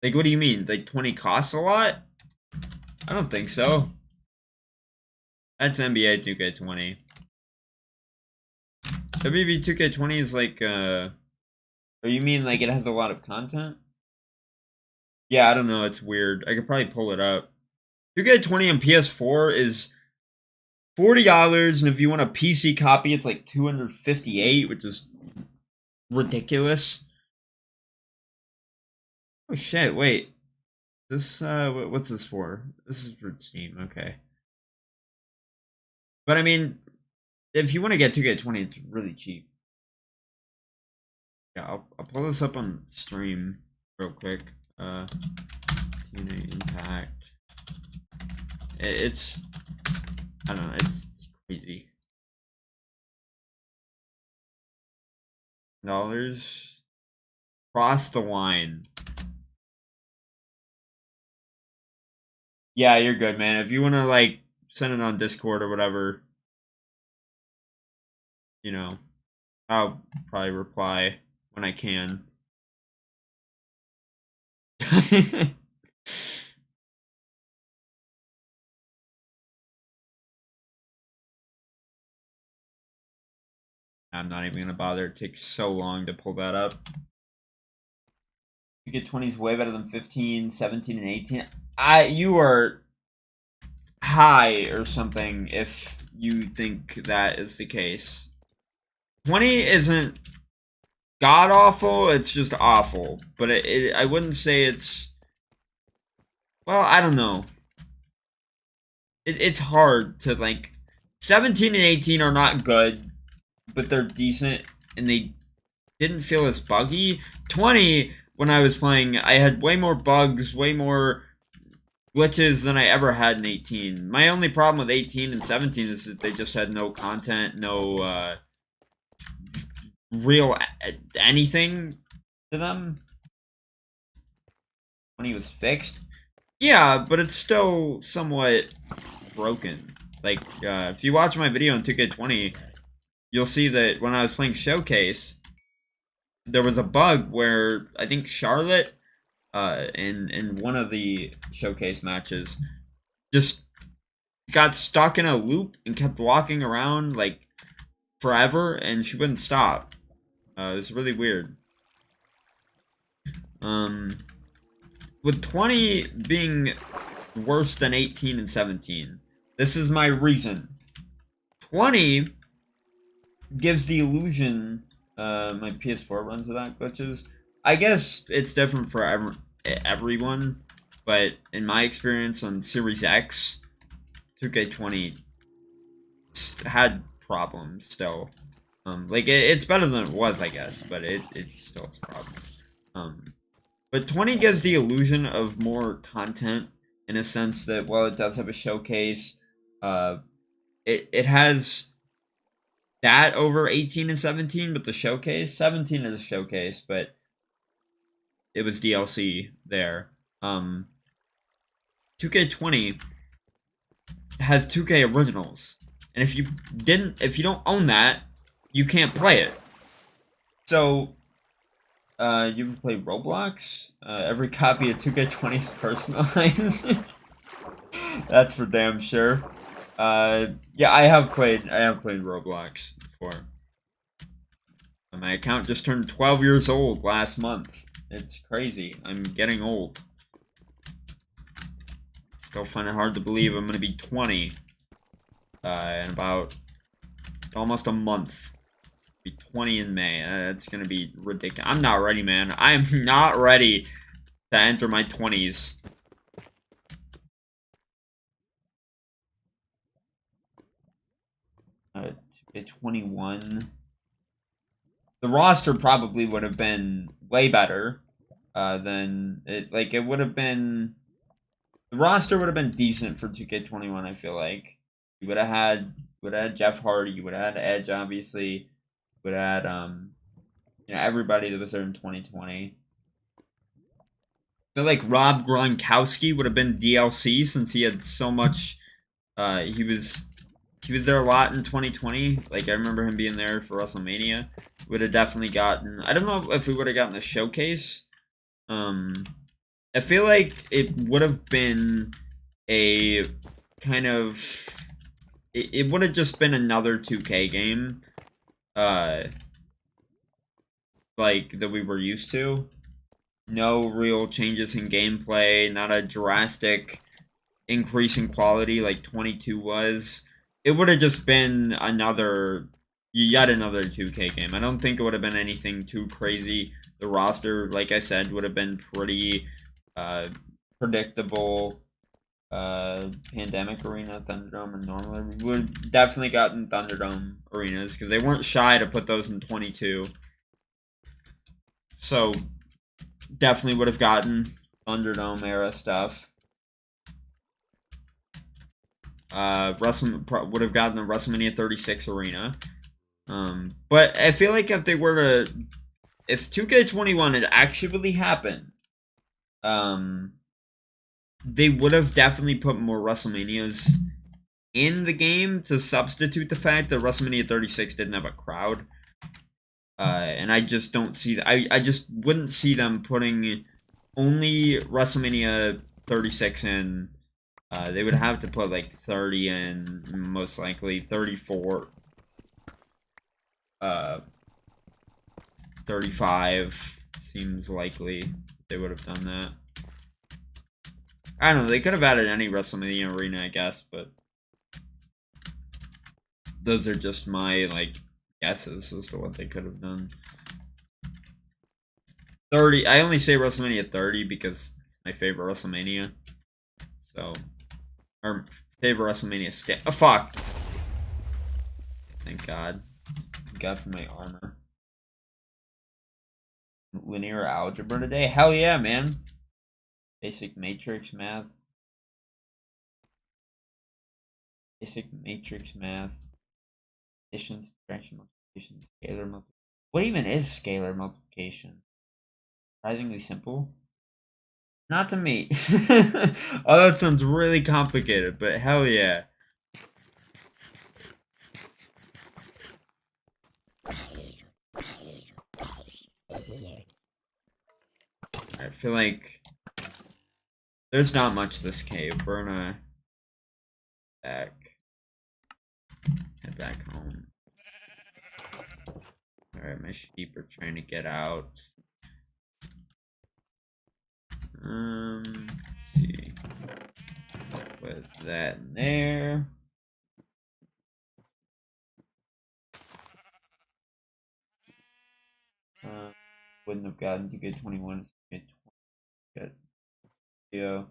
Like what do you mean? Like 20 costs a lot? I don't think so. That's NBA 2K20. WB 2K20 is like or you mean like it has a lot of content? Yeah, I don't know, it's weird. I could probably pull it up. 2K20 on PS4 is $40, and if you want a PC copy, it's like $258, which is ridiculous. Oh shit! Wait, this what's this for? This is for Steam, okay. But I mean, if you want to get 2K20, it's really cheap. Yeah, I'll pull this up on stream real quick. TNA Impact. It's I don't know. It's crazy. Dollars. Cross the line. Yeah, you're good, man. If you want to like send it on Discord or whatever, you know, I'll probably reply when I can. I'm not even gonna bother. It takes so long to pull that up. You get 20 is way better than 15, 17, and 18. You are high or something if you think that is the case. 20 isn't god awful, it's just awful. But I wouldn't say it's, well, I don't know. It's hard to like, 17 and 18 are not good, but they're decent and they didn't feel as buggy. 20, when I was playing, I had way more bugs, way more glitches than I ever had in 18. My only problem with 18 and 17 is that they just had no content, no real anything to them. 20 was fixed. Yeah, but it's still somewhat broken. Like, if you watch my video on 2K20, you'll see that when I was playing Showcase, there was a bug where I think Charlotte, in one of the Showcase matches, just got stuck in a loop and kept walking around like forever, and she wouldn't stop. It was really weird. With 20 being worse than 18 and 17, this is my reason. 20 gives the illusion, my PS4 runs without glitches. I guess it's different for everyone, but in my experience on Series X, 2K20 had problems still. Like it's better than it was, I guess, but it still has problems. But 20 gives the illusion of more content in a sense that while it does have a showcase, it has that over 18 and 17, but the showcase 17 is a showcase, but it was DLC there. 2K20 has 2K originals, and if you don't own that, you can't play it. So, you ever play Roblox? Every copy of 2K20 is personalized. That's for damn sure. Yeah, I have played Roblox before. My account just turned 12 years old last month. It's crazy. I'm getting old. Still find it hard to believe I'm gonna be 20 in about almost a month. Be 20 in May. It's gonna be ridiculous. I'm not ready, man. I am not ready to enter my 20s. At 21. The roster probably would have been way better than it. Like it would have been. The roster would have been decent for 2K21. I feel like you would have had Jeff Hardy. You would have had Edge, obviously. You would have had everybody that was there in 2020. feel like Rob Gronkowski would have been DLC since he had so much. He was there a lot in 2020. Like I remember him being there for WrestleMania. Would have definitely gotten. I don't know if we would have gotten a showcase. I feel like it would have been a kind of. It would have just been another 2K game. Like that we were used to. No real changes in gameplay, not a drastic increase in quality like 22 was. It would have just been yet another 2K game. I don't think it would have been anything too crazy. The roster, like I said, would have been pretty predictable. Pandemic Arena, Thunderdome, and normal. We would have definitely gotten Thunderdome arenas because they weren't shy to put those in 22. So definitely would have gotten Thunderdome era stuff. Would have gotten the WrestleMania 36 arena. But I feel like if 2K21 had actually happened, they would have definitely put more WrestleManias in the game to substitute the fact that WrestleMania 36 didn't have a crowd. And I just don't see that. I just wouldn't see them putting only WrestleMania 36 in. They would have to put like 30 in, most likely 34. 35 seems likely they would have done that. I don't know, they could have added any WrestleMania arena, I guess, but those are just my like guesses as to what they could have done. 30. I only say WrestleMania 30 because it's my favorite WrestleMania. So, or favorite WrestleMania oh fuck! Thank God. Thank God for my armor. Linear algebra today? Hell yeah, man! Basic matrix math. Basic matrix math. Addition, subtraction, multiplication, scalar multiplication. What even is scalar multiplication? Surprisingly simple. Not to me. Oh, that sounds really complicated, but hell yeah. I feel like there's not much this cave. We're gonna head back home. Alright, my sheep are trying to get out. Let's see. Put that in there. Wouldn't have gotten to get 21. Get 20. Yeah.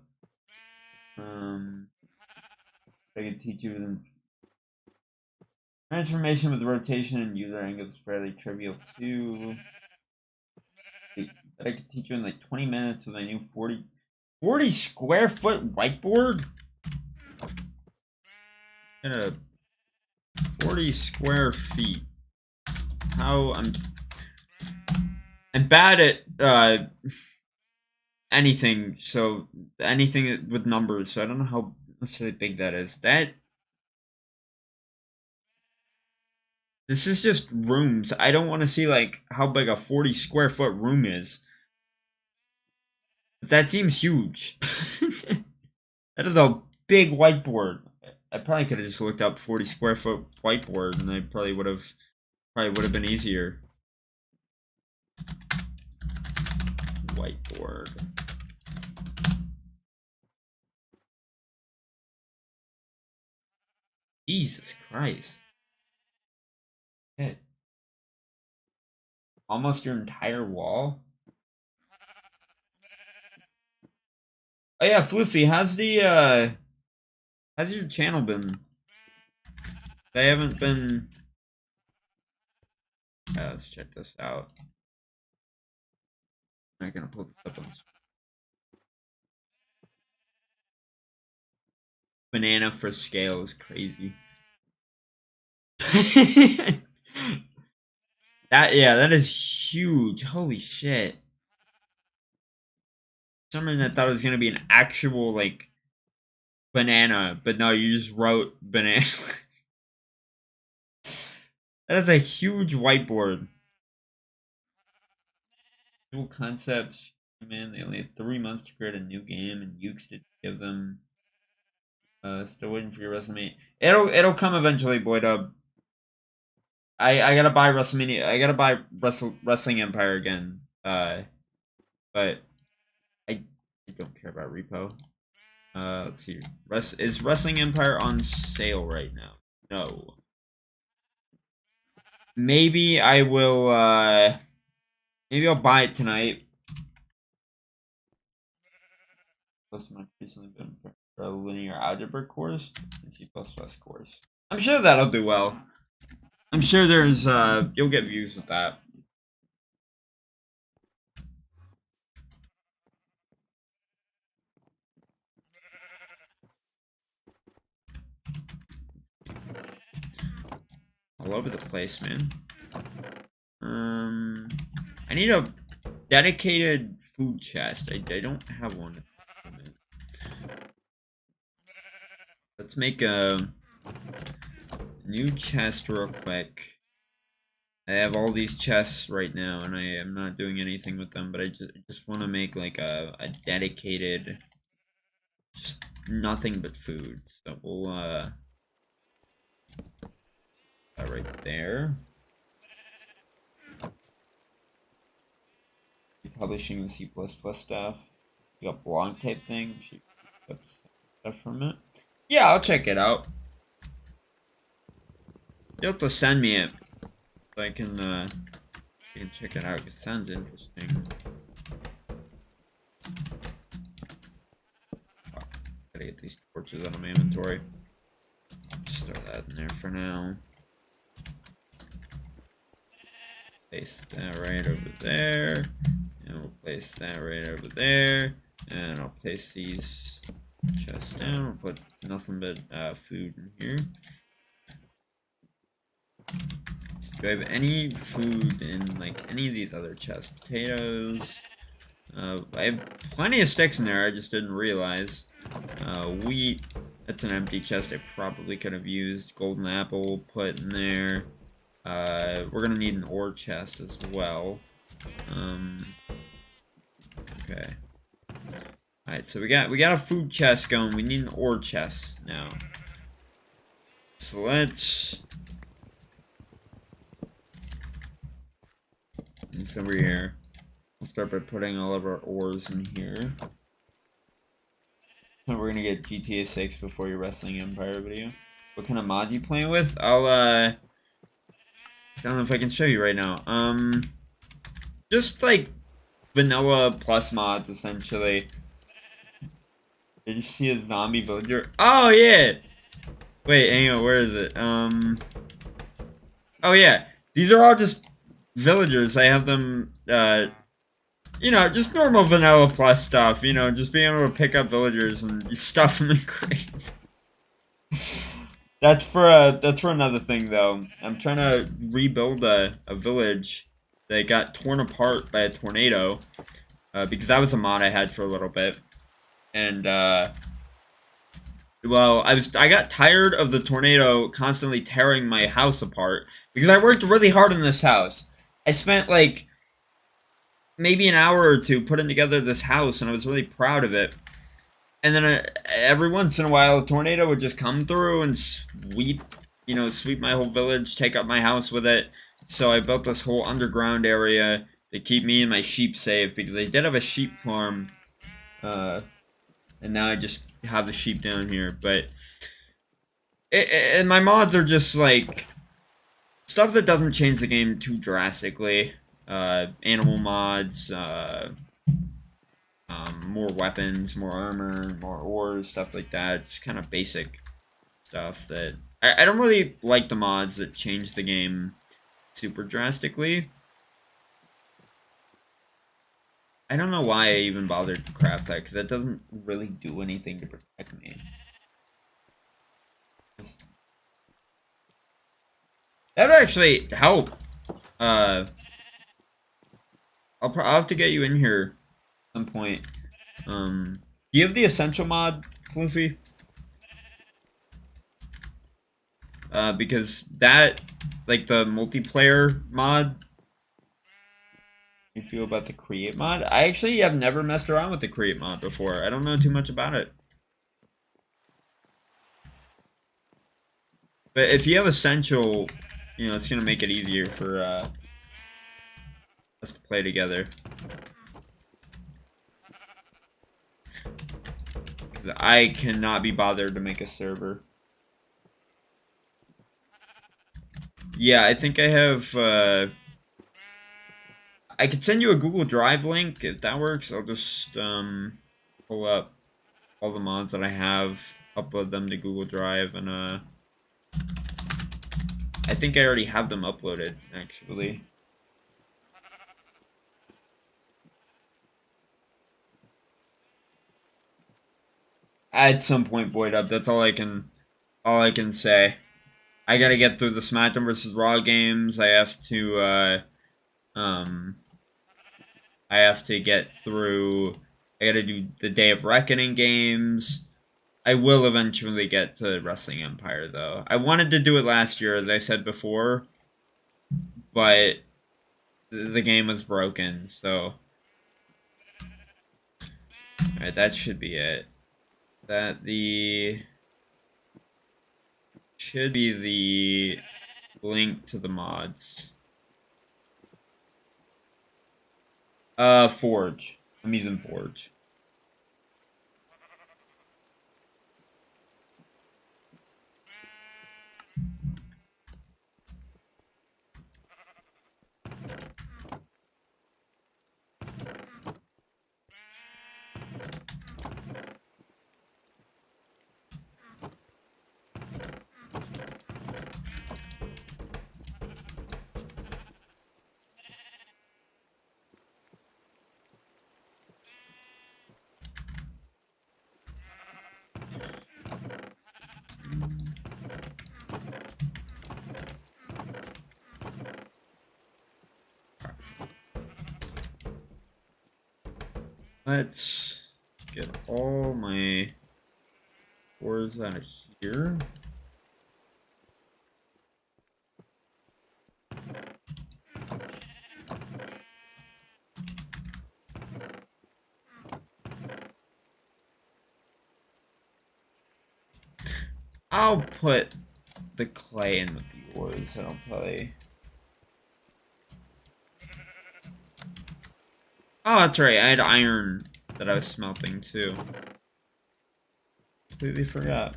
I could teach you them. Transformation with rotation and user angle is fairly trivial too. But I could teach you in like 20 minutes with a new 40 square foot whiteboard? And a 40 square feet. How I'm bad at anything, so anything with numbers, so I don't know how necessarily big that is. This is just rooms. I don't want to see like how big a 40 square foot room is. But that seems huge. That is a big whiteboard. I probably could have just looked up 40 square foot whiteboard and I probably would have been easier. Whiteboard. Jesus Christ. Shit. Almost your entire wall? Oh yeah, Floofy, how's your channel been? I haven't been. Let's check this out. I'm not gonna pull this up on. Banana for scale is crazy. That is huge. Holy shit. For some reason I thought it was gonna be an actual like banana, but no, you just wrote banana. That is a huge whiteboard. Dual concepts, man. They only had 3 months to create a new game, and Ukes did give them. Still waiting for your resume. It'll come eventually, boy dub. I gotta buy WrestleMania. I gotta buy Wrestling Empire again. But I don't care about repo. Let's see. Is Wrestling Empire on sale right now? No. Maybe I will. Maybe I'll buy it tonight. Plus, my recently been for a linear algebra course and C++ course. I'm sure that'll do well. I'm sure there's you'll get views with that. All over the place, man. I need a dedicated food chest. I don't have one. Let's make a new chest real quick. I have all these chests right now, and I am not doing anything with them. But I just want to make like a dedicated, just nothing but food. So we'll that right there. Publishing the C++ stuff. You got blog type thing. Stuff from it. Yeah, I'll check it out. You'll have to send me it so I can check it out. It sounds interesting. Oh, gotta get these torches out of my inventory. Just throw that in there for now. Place that right over there. And we'll place that right over there. And I'll place these chests down. We'll put nothing but food in here. Do I have any food in like any of these other chests? Potatoes. I have plenty of sticks in there. I just didn't realize. Wheat. That's an empty chest. I probably could have used. Golden apple. Put in there. We're gonna need an ore chest as well. Okay. Alright, so we got a food chest going. We need an ore chest now. So let's it's over here. We'll start by putting all of our ores in here. And we're gonna get GTA 6 before your Wrestling Empire video. What kind of mods you playing with? I don't know if I can show you right now. Just like vanilla plus mods essentially. Did you see a zombie villager? Oh yeah! Wait, hang on, where is it? Oh yeah. These are all just villagers. I have them you know, just normal vanilla plus stuff, you know, just being able to pick up villagers and stuff them in crates. That's for another thing though. I'm trying to rebuild a village that got torn apart by a tornado. Because that was a mod I had for a little bit. And well, I got tired of the tornado constantly tearing my house apart because I worked really hard on this house. I spent like maybe an hour or two putting together this house, and I was really proud of it. And then every once in a while, a tornado would just come through and sweep my whole village, take up my house with it. So I built this whole underground area to keep me and my sheep safe because I did have a sheep farm. And now I just have the sheep down here. But and my mods are just like stuff that doesn't change the game too drastically. Animal mods, more weapons, more armor, more ores, stuff like that. Just kind of basic stuff that I don't really like the mods that change the game super drastically. I don't know why I even bothered to craft that, because that doesn't really do anything to protect me. That would actually help. I'll have to get you in here at some point. Do you have the essential mod, Floofy? Because that, like the multiplayer mod, you feel about the create mod? I actually have never messed around with the create mod before. I don't know too much about it. But if you have essential, you know, it's gonna make it easier for us to play together. 'Cause I cannot be bothered to make a server. Yeah, I think I have, I could send you a Google Drive link if that works. I'll just, pull up all the mods that I have, upload them to Google Drive, and, I think I already have them uploaded, actually. At some point, Boyd Up, that's all I can say. I gotta get through the SmackDown versus Raw games. Um, I have to get through. I gotta do the Day of Reckoning games. I will eventually get to Wrestling Empire, though. I wanted to do it last year, as I said before, but the game was broken, so. Alright, that should be it. That the. Should be the link to the mods. Forge. I'm using Forge. Let's get all my cores out of here. I'll put the clay in with the ores. I'll probably. Oh, that's right. I had iron that I was smelting too. Completely forgot.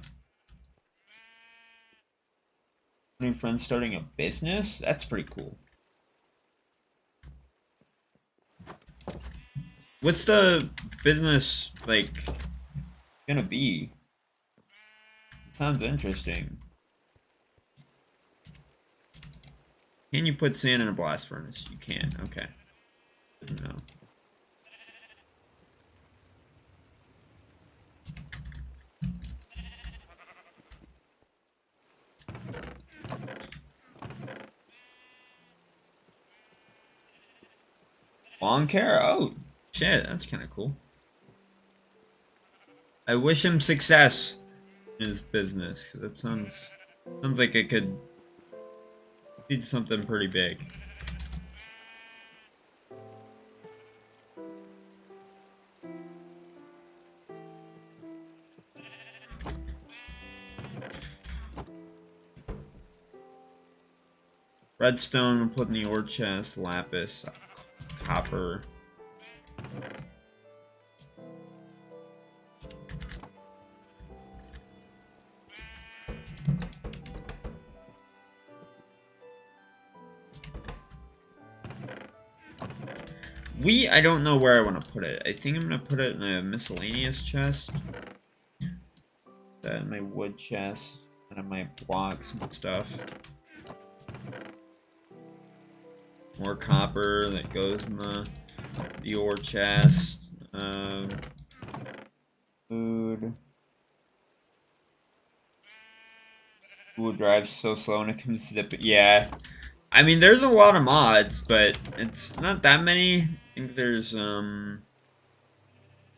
New friends starting a business? That's pretty cool. What's the business like gonna be? Sounds interesting. Can you put sand in a blast furnace? You can. Okay. Good to know. Lawn care? Oh, shit. That's kind of cool. I wish him success in his business. That sounds like it could be something pretty big. Redstone, put in the ore chest, lapis, copper. I don't know where I want to put it. I think I'm going to put it in a miscellaneous chest. That in my wood chest. And in my blocks and stuff. More copper that goes in the ore chest. Food. Google Drive's so slow when it comes to zip. Yeah. I mean, there's a lot of mods, but it's not that many. I think there's,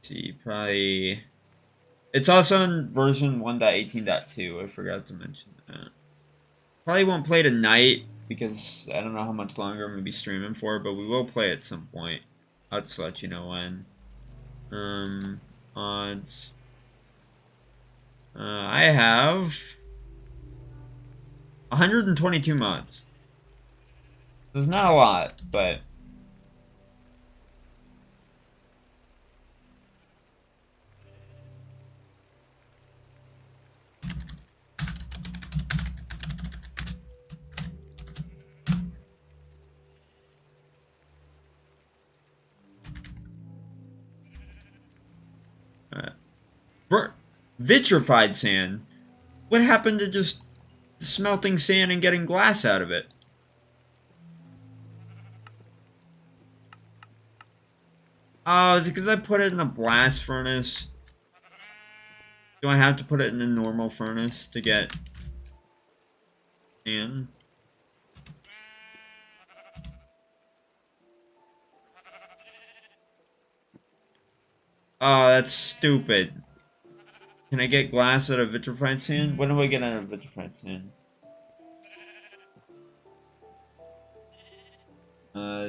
see, probably... It's also in version 1.18.2. I forgot to mention that. Probably won't play tonight because I don't know how much longer I'm going to be streaming for, but we will play at some point. I'll just let you know when. Odds. I have 122 mods. There's not a lot, but... Vitrified sand? What happened to just smelting sand and getting glass out of it? Oh, is it because I put it in a blast furnace? Do I have to put it in a normal furnace to get sand? Oh, that's stupid. Can I get glass out of vitrified sand? When do I get out of vitrified sand?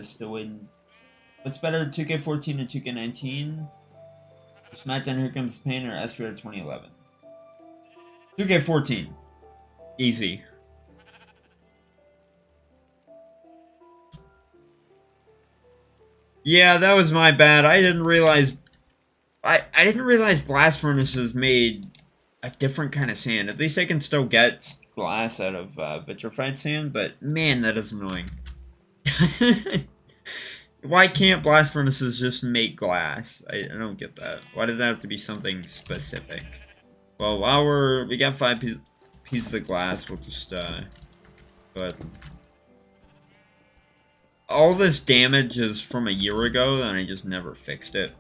Still waiting. What's better, 2K14 or 2K19? SmackDown Here Comes the Pain or SPR 2011? 2K14. Easy. Yeah, that was my bad. I didn't realize... I didn't realize blast furnaces made a different kind of sand. At least I can still get glass out of vitrified sand, but man, that is annoying. Why can't blast furnaces just make glass? I don't get that. Why does that have to be something specific? Well, while we got 5 pieces of glass, we'll just but all this damage is from a year ago, and I just never fixed it.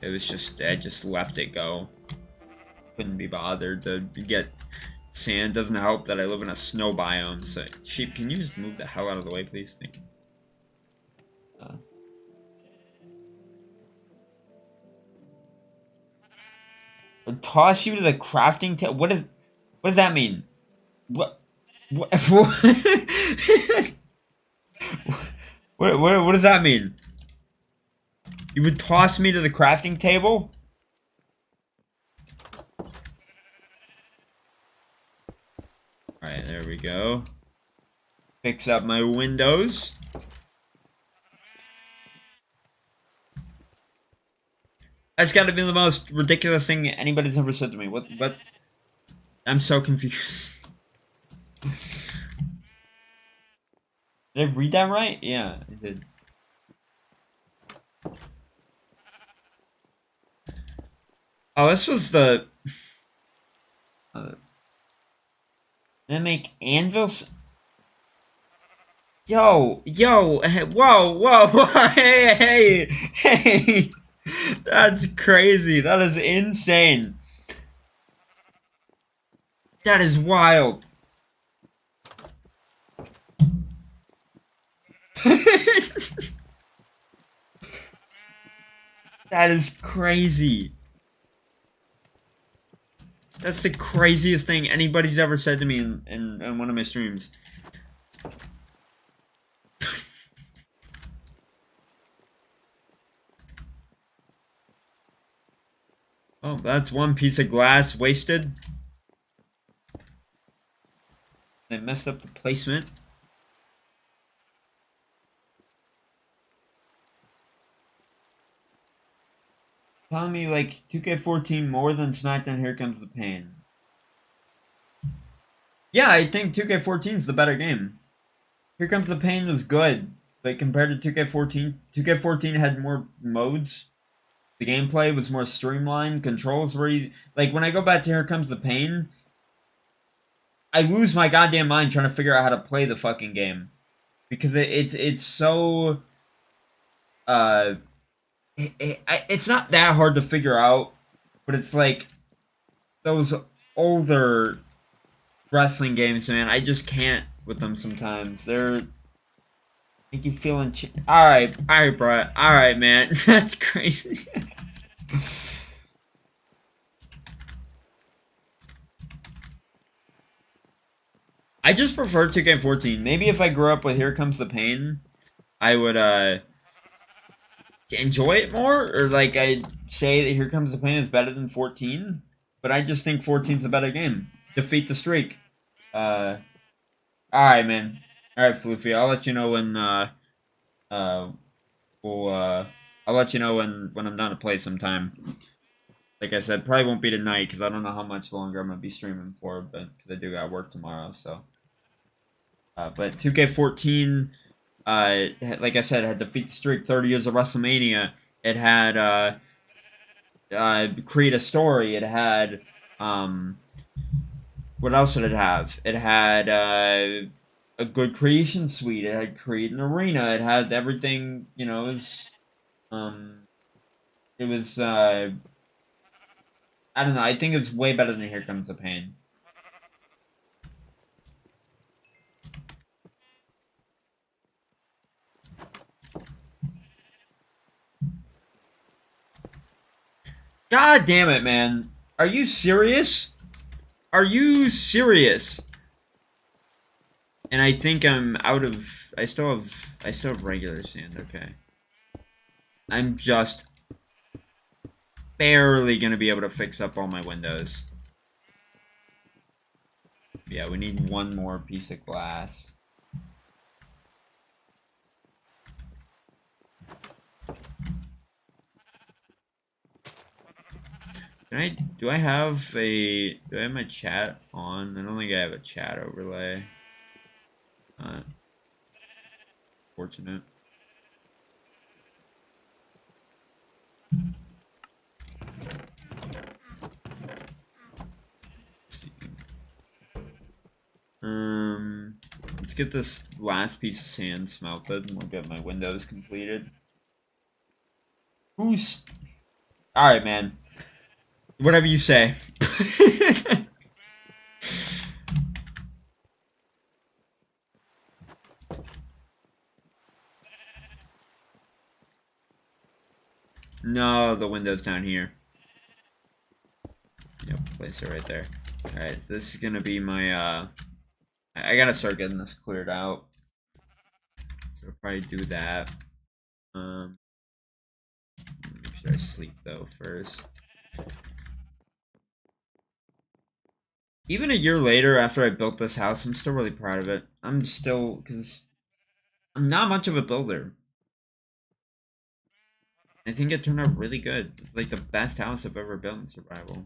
It was just, I just let it go. Couldn't be bothered to get sand. Doesn't help that I live in a snow biome. So, sheep, can you just move the hell out of the way, please? Thank you. Toss you to the crafting table? What does that mean? What does that mean? You would toss me to the crafting table? Alright, there we go. Fix up my windows. That's gotta be the most ridiculous thing anybody's ever said to me. What? I'm so confused. Did I read that right? Yeah, I did. Oh, this was the... Did I make anvils? Yo, whoa, hey! That's crazy. That is insane. That is wild. That is crazy. That's the craziest thing anybody's ever said to me in one of my streams. Oh, that's one piece of glass wasted. They messed up the placement. Telling me like 2K14 more than SmackDown Here Comes the Pain. Yeah, I think 2K14 is the better game. Here Comes the Pain was good, but compared to 2K14, 2K14 had more modes. The gameplay was more streamlined. Controls were like when I go back to Here Comes the Pain, I lose my goddamn mind trying to figure out how to play the fucking game because it's so it's not that hard to figure out, but it's like those older wrestling games, man. I just can't with them sometimes. Make you feeling. All right, bro. All right, man. That's crazy. I just prefer 2K14. Maybe if I grew up with Here Comes the Pain, I would enjoy it more, or like I say that Here Comes the Pain is better than 14. But I just think 14's a better game. Defeat the streak. Uh, all right, man. All right, Floofy. I'll let you know when uh we'll I'll let you know when I'm done to play sometime. Like I said, probably won't be tonight because I don't know how much longer I'm gonna be streaming for, but because I do got work tomorrow. So, but 2K14, like I said, had defeat the streak 30 years of WrestleMania. It had create a story. It had what else did it have? It had a good creation suite. It had create an arena. It had everything. You know, um, it was I don't know. I think it was way better than Here Comes the Pain. God damn it, man. Are you serious? Are you serious? And I think I'm out of I still have regular sand, okay. I'm just barely gonna be able to fix up all my windows. Yeah, we need one more piece of glass. Do I have my chat on? I don't think I have a chat overlay. Fortunate. Let's get this last piece of sand smelted and we'll get my windows completed. Who's alright, man. Whatever you say. No, the window's down here. Yep, place it right there. Alright, this is gonna be my, I gotta start getting this cleared out. So I'll probably do that. Make sure I sleep, though, first. Even a year later, after I built this house, I'm still really proud of it. I'm still, because I'm not much of a builder. I think it turned out really good. It's like the best house I've ever built in survival.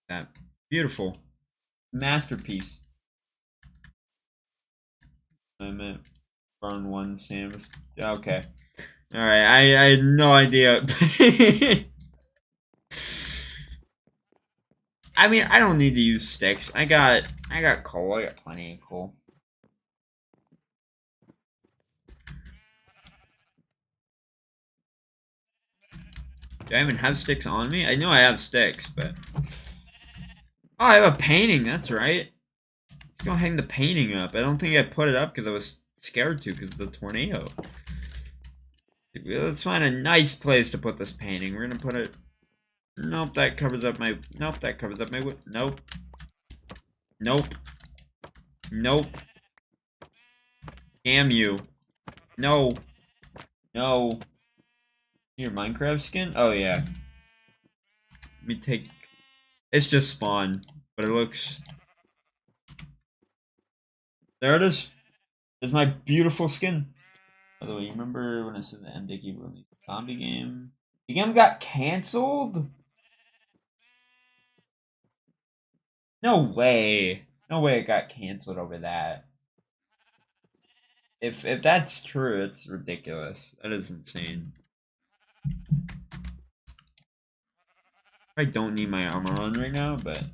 That beautiful masterpiece. I'm at burn one Sam's. Okay. All right. I had no idea. I mean, I don't need to use sticks. I got coal. I got plenty of coal. Do I even have sticks on me? I know I have sticks, but oh, I have a painting. That's right. Let's go hang the painting up. I don't think I put it up because I was scared to because of the tornado. Let's find a nice place to put this painting. We're gonna put it. Nope, that covers up my. Nope, that covers up my. Nope. Nope. Nope. Damn you. No. No. Your Minecraft skin? Oh yeah. Let me take. It's just spawn, but it looks. There it is. There's my beautiful skin. By the way, you remember when I said the MDicky released zombie game? The game got canceled? No way. No way it got canceled over that. If that's true, it's ridiculous. That is insane. I don't need my armor on right now, but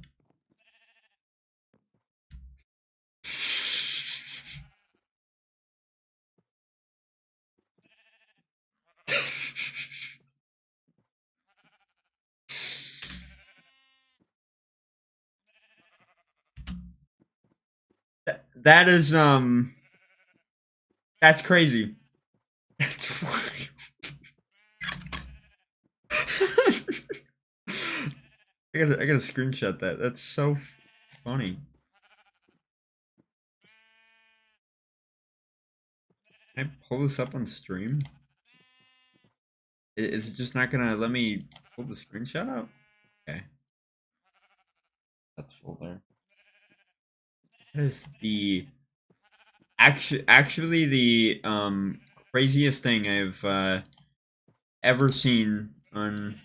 That is that's crazy. That's wild. I gotta screenshot that. That's so funny. Can I pull this up on stream? Is it just not gonna let me pull the screenshot out? Okay. That's full there. That is the actually the craziest thing I've ever seen on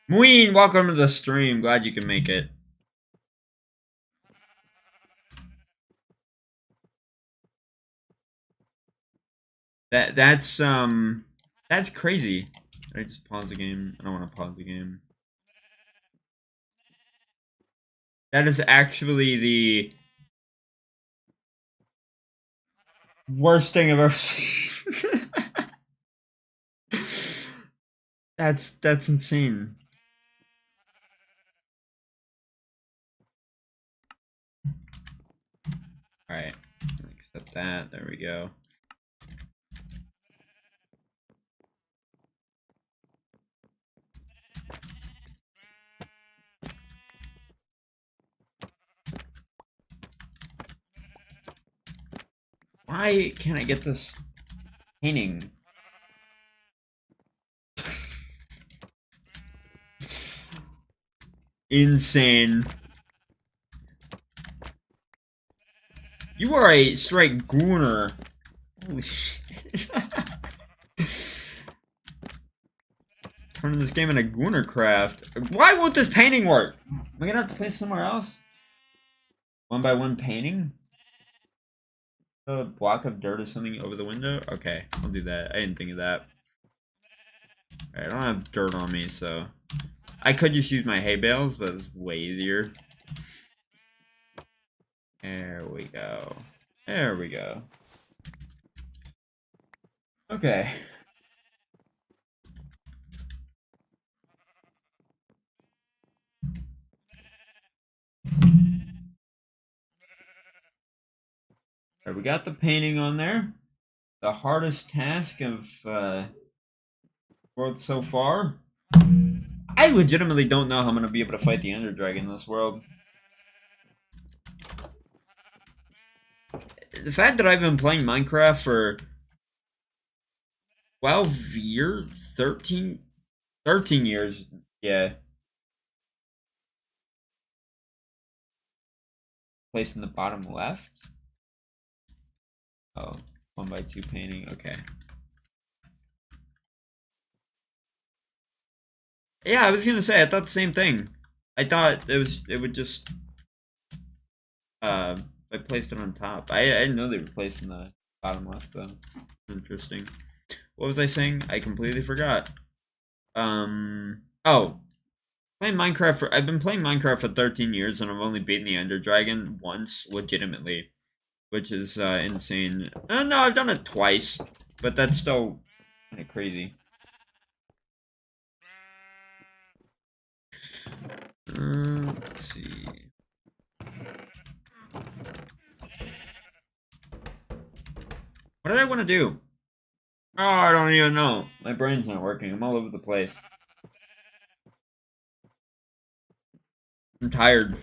Muin, welcome to the stream. Glad you can make it. That's crazy. Did I just pause the game? I don't want to pause the game. That is actually the worst thing I've ever seen. That's insane. Alright. Accept that. There we go. Why can't I get this painting? Insane. You are a straight gooner. Holy shit. Turning this game into gooner craft. Why won't this painting work? Am I gonna have to play somewhere else? One by one painting? A block of dirt or something over the window? Okay, I'll do that. I didn't think of that. Alright, I don't have dirt on me, so... I could just use my hay bales, but it's way easier. There we go. There we go. Okay. Alright, we got the painting on there. The hardest task of world so far. I legitimately don't know how I'm gonna be able to fight the Ender Dragon in this world. The fact that I've been playing Minecraft for 12 years, 13 years, yeah. Place in the bottom left. Oh, 1x2 painting, okay. Yeah, I was gonna say, I thought the same thing. I thought it would just, I placed it on top. I didn't know they were placed in the bottom left, though. Interesting. What was I saying? I completely forgot. Oh. I've been playing Minecraft for 13 years, and I've only beaten the Ender Dragon once, legitimately. Which is, insane. No, I've done it twice, but that's still kind of crazy. Let's see. What did I want to do? Oh, I don't even know. My brain's not working. I'm all over the place. I'm tired.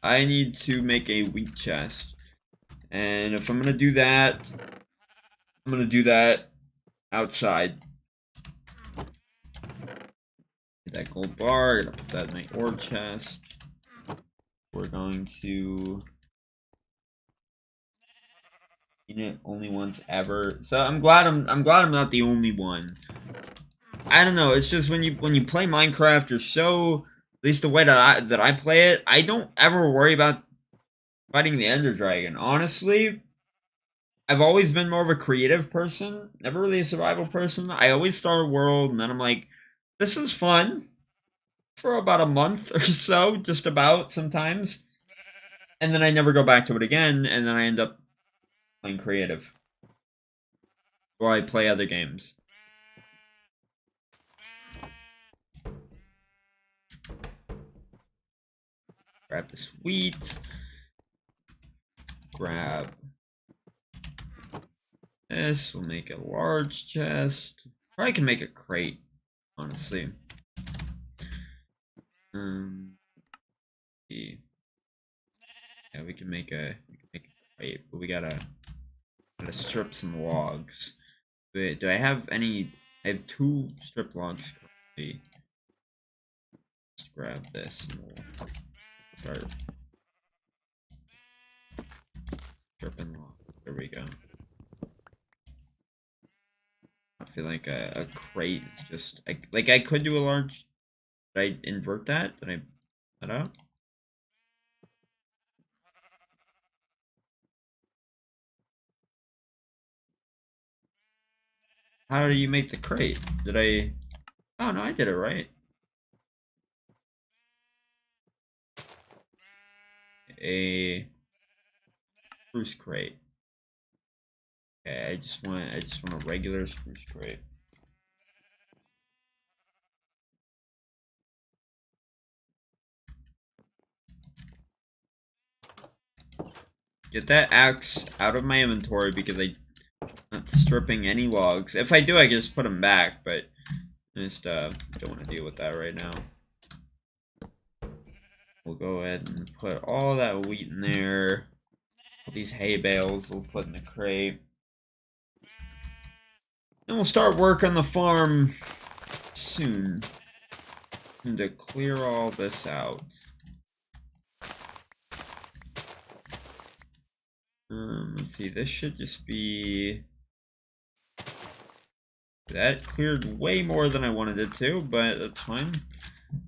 I need to make a wheat chest. And if I'm gonna do that, I'm gonna do that outside. Get that gold bar, gonna put that in my ore chest. We're going to eat it only once ever. So I'm glad I'm not the only one. I don't know, it's just when you play Minecraft, you're so, at least the way that I play it, I don't ever worry about fighting the Ender Dragon. Honestly, I've always been more of a creative person, never really a survival person. I always start a world and then I'm like, this is fun for about a month or so, just about sometimes. And then I never go back to it again, and then I end up playing creative. Or I play other games. Grab this wheat. Grab this. We'll make a large chest. Probably can make a crate, honestly. Yeah, we can make a crate, but we gotta strip some logs. Wait, do I have any? I have 2 strip logs currently. Let's grab this and we'll start stripping logs. There we go. I feel like a crate is just like I could do a large. Did I invert that? Did I that out? How do you make the crate? Did I? Oh no, I did it right. A spruce crate. Okay, I just want a regular spruce crate. Get that axe out of my inventory because I'm not stripping any logs. If I do, I can just put them back, but I just don't want to deal with that right now. We'll go ahead and put all that wheat in there. All these hay bales we'll put in the crate. Then we'll start work on the farm soon. And to clear all this out. Let's see, this should just be... That cleared way more than I wanted it to, but that's fine.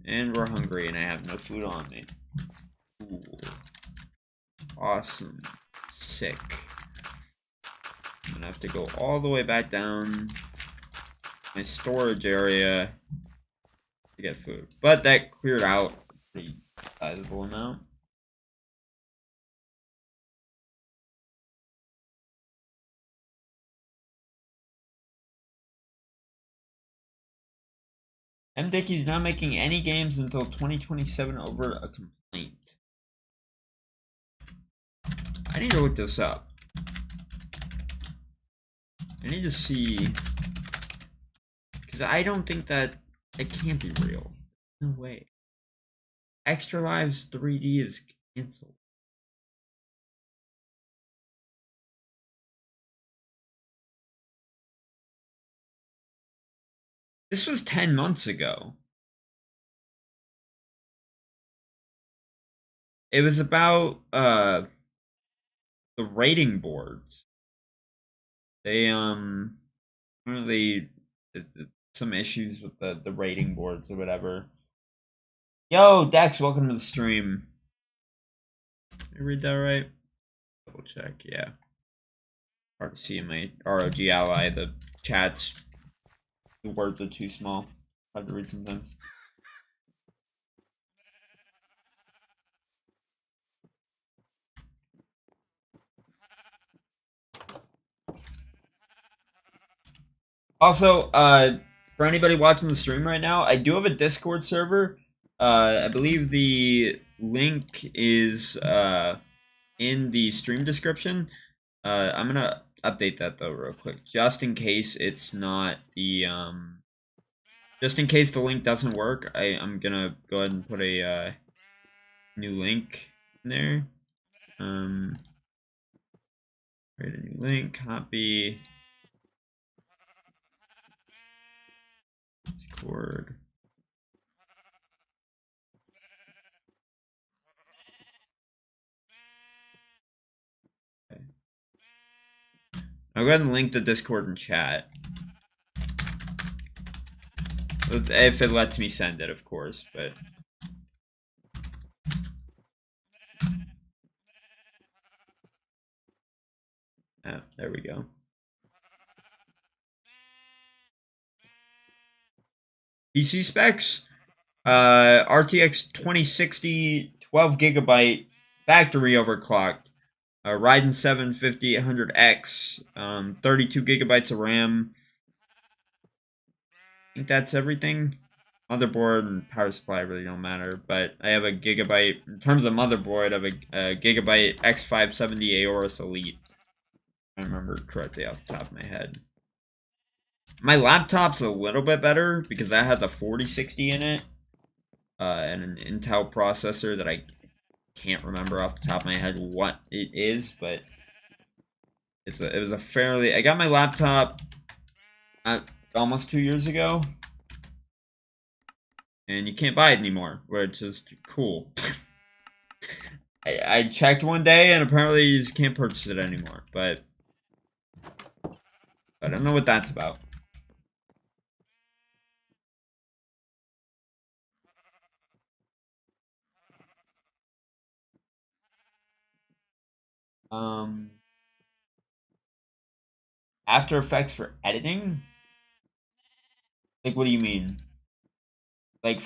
And we're hungry and I have no food on me. Cool. Awesome. Sick. I'm gonna have to go all the way back down my storage area to get food. But that cleared out a pretty sizable amount. M. Dickey's not making any games until 2027 over a complaint. I need to look this up. I need to see, because I don't think that it can't be real. No way. Extra Lives 3D is canceled. This was 10 months ago. It was about the rating boards. They apparently some issues with the rating boards or whatever. Yo, Dex, welcome to the stream. Did I read that right? Double check, yeah. Hard to see in my ROG ally, the chats, the words are too small. Hard to read sometimes. Also, for anybody watching the stream right now, I do have a Discord server. I believe the link is in the stream description. I'm gonna update that though real quick, just in case it's not the just in case the link doesn't work. I'm gonna go ahead and put a new link in there. Create a new link, copy. Discord. Okay. I'll go ahead and link the Discord in chat. If it lets me send it, of course, but... Ah, there we go. PC specs. RTX 2060, 12 gigabyte, factory overclocked. Ryzen 7 5800X, 32 gigabytes of RAM. I think that's everything. Motherboard and power supply really don't matter, but I have a Gigabyte, in terms of motherboard, I have a Gigabyte X570 Aorus Elite. I remember correctly off the top of my head. My laptop's a little bit better because that has a 4060 in it, and an Intel processor that I can't remember off the top of my head what it is, but it was a fairly. I got my laptop almost 2 years ago, and you can't buy it anymore, which is cool. I checked one day, and apparently you just can't purchase it anymore, but I don't know what that's about. Um, After Effects for editing? Like, what do you mean? Like,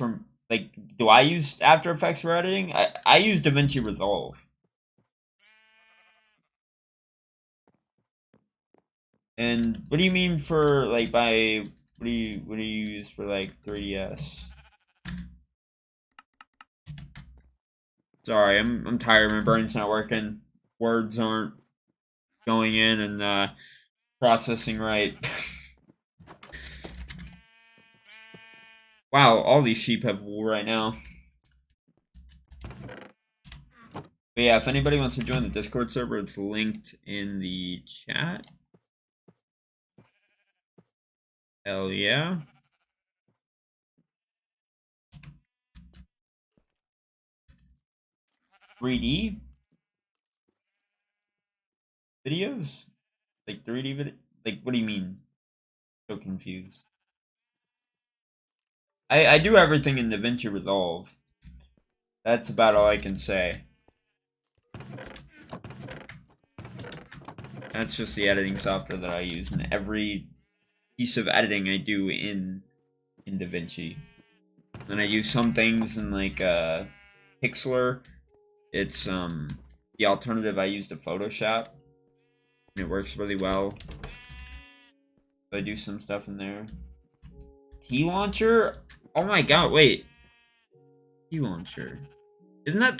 do I use After Effects for editing? I use DaVinci Resolve. And what do you mean for, like, what do you use for, like, 3ds? Sorry, I'm tired, my brain's not working. Words aren't going in and, processing right. Wow, all these sheep have wool right now. But yeah, if anybody wants to join the Discord server, it's linked in the chat. Hell yeah. $3D videos? Like 3D video? Like, what do you mean? So confused. I do everything in DaVinci Resolve. That's about all I can say. That's just the editing software that I use in every piece of editing I do in DaVinci. And I use some things in like Pixlr. It's the alternative I use to Photoshop. And it works really well. So I do some stuff in there. T launcher? Oh my god, wait. T launcher. Isn't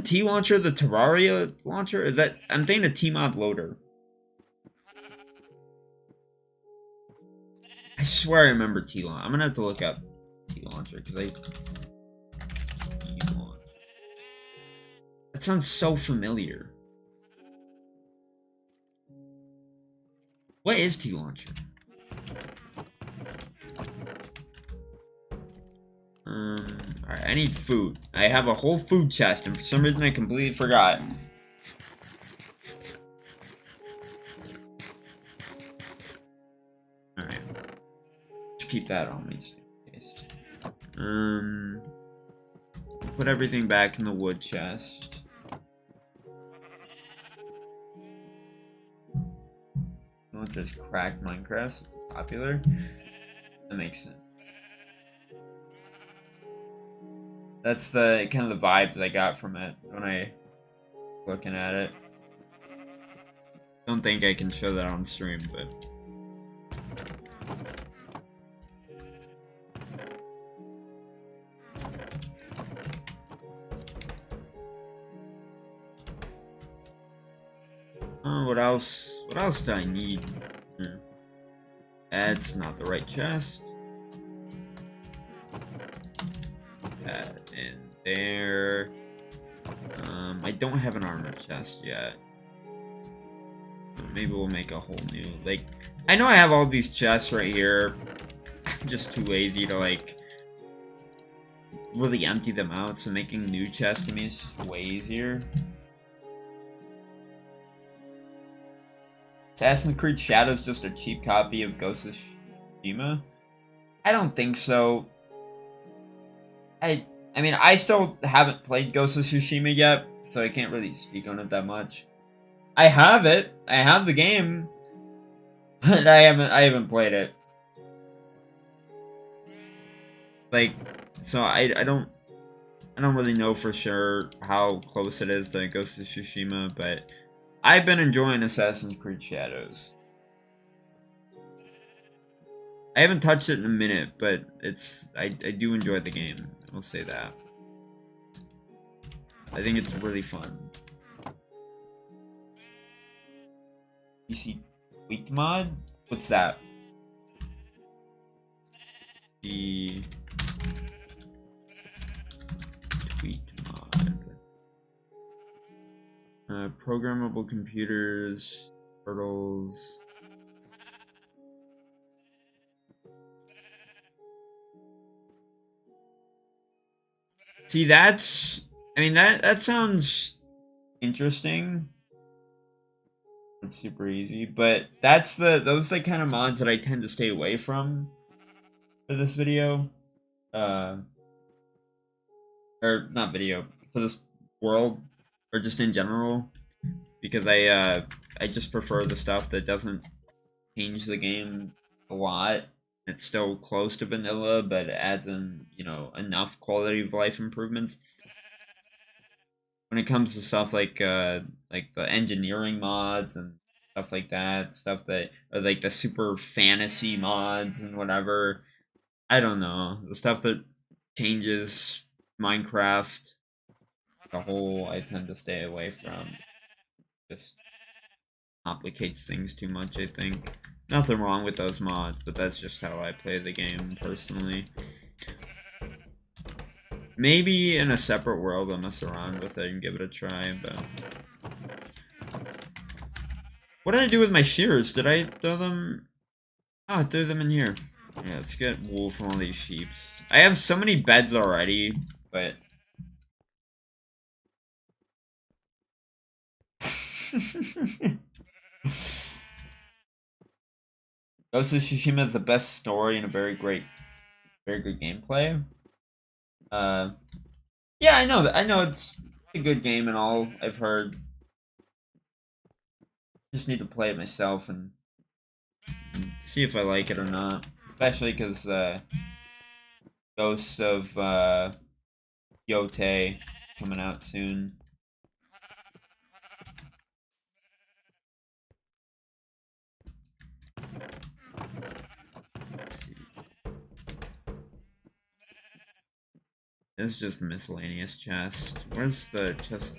T launcher the Terraria launcher? Is that I'm thinking of Tmod loader. I swear I remember T launcher. I'm gonna have to look up T launcher because T launcher. That sounds so familiar. What is T launcher? Alright, I need food. I have a whole food chest, and for some reason I completely forgot. Alright. Just keep that on me, just in case. Put everything back in the wood chest. Don't just crack Minecraft, it's popular. That makes sense. That's the kind of the vibe that I got from it when I looking at it. Don't think I can show that on stream, but what else? What else do I need? That's not the right chest. That in there. I don't have an armor chest yet. Maybe we'll make a whole new, like, I know I have all these chests right here. I'm just too lazy to, like, really empty them out, so making new chests to me is way easier. Assassin's Creed Shadows just a cheap copy of Ghost of Tsushima? I don't think so. I mean, I still haven't played Ghost of Tsushima yet, so I can't really speak on it that much. I have it. I have the game, but I haven't played it. Like, so I don't really know for sure how close it is to Ghost of Tsushima, but I've been enjoying Assassin's Creed Shadows. I haven't touched it in a minute, but I do enjoy the game. I'll say that. I think it's really fun. PC tweak mod? What's that? The tweak mod. Programmable computers, turtles. See, that's, I mean, that sounds interesting. It's super easy, but those like kind of mods that I tend to stay away from for this video. Or not video, for this world, or just in general, because I just prefer the stuff that doesn't change the game a lot. It's still close to vanilla, but it adds in, you know, enough quality of life improvements. When it comes to stuff like the engineering mods and stuff like that, stuff that or like the super fantasy mods and whatever, I don't know, the stuff that changes Minecraft, the whole, I tend to stay away from. Just complicates things too much, I think. Nothing wrong with those mods, but that's just how I play the game personally. Maybe in a separate world I'll mess around with it and give it a try, but... What did I do with my shears? Did I throw them... Oh, I threw them in here. Yeah, let's get wool from all these sheep. I have so many beds already, but... Ghost of Tsushima is the best story and a very good gameplay. Yeah, I know that. I know it's a good game and all. I've heard. Just need to play it myself and see if I like it or not. Especially because Ghosts of Yote coming out soon. This is just a miscellaneous chest. Where's the chest?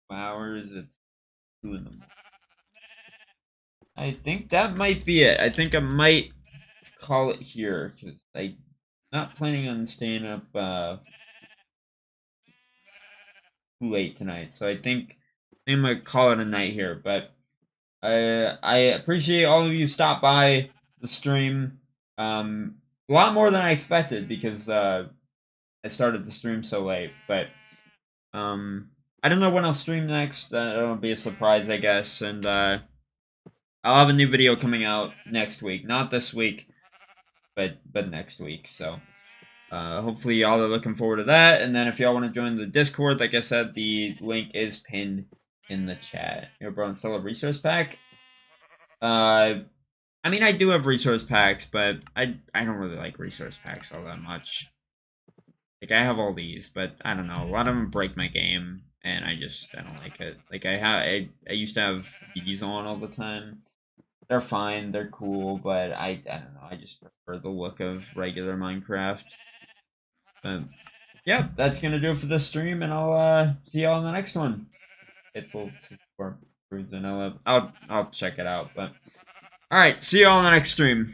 Hours. It's 2 in the morning. I think that might be it. I think I might call it here because I'm not planning on staying up too late tonight. So I think I'm gonna call it a night here. But I appreciate all of you stop by the stream. A lot more than I expected because I started the stream so late. But I don't know when I'll stream next. It'll be a surprise, I guess. And I'll have a new video coming out next week. Not this week, but next week. So hopefully y'all are looking forward to that. And then if y'all want to join the Discord, like I said, the link is pinned in the chat. Yo, bro, install a resource pack? I mean, I do have resource packs, but I don't really like resource packs all that much. Like, I have all these, but I don't know. A lot of them break my game, and I don't like it. Like, I used to have these on all the time. They're fine, they're cool, but I don't know. I just prefer the look of regular Minecraft. But yeah, that's gonna do it for this stream, and I'll see y'all in the next one. Faithful 64 Cruise Vanilla. I'll check it out, but all right, see y'all in the next stream.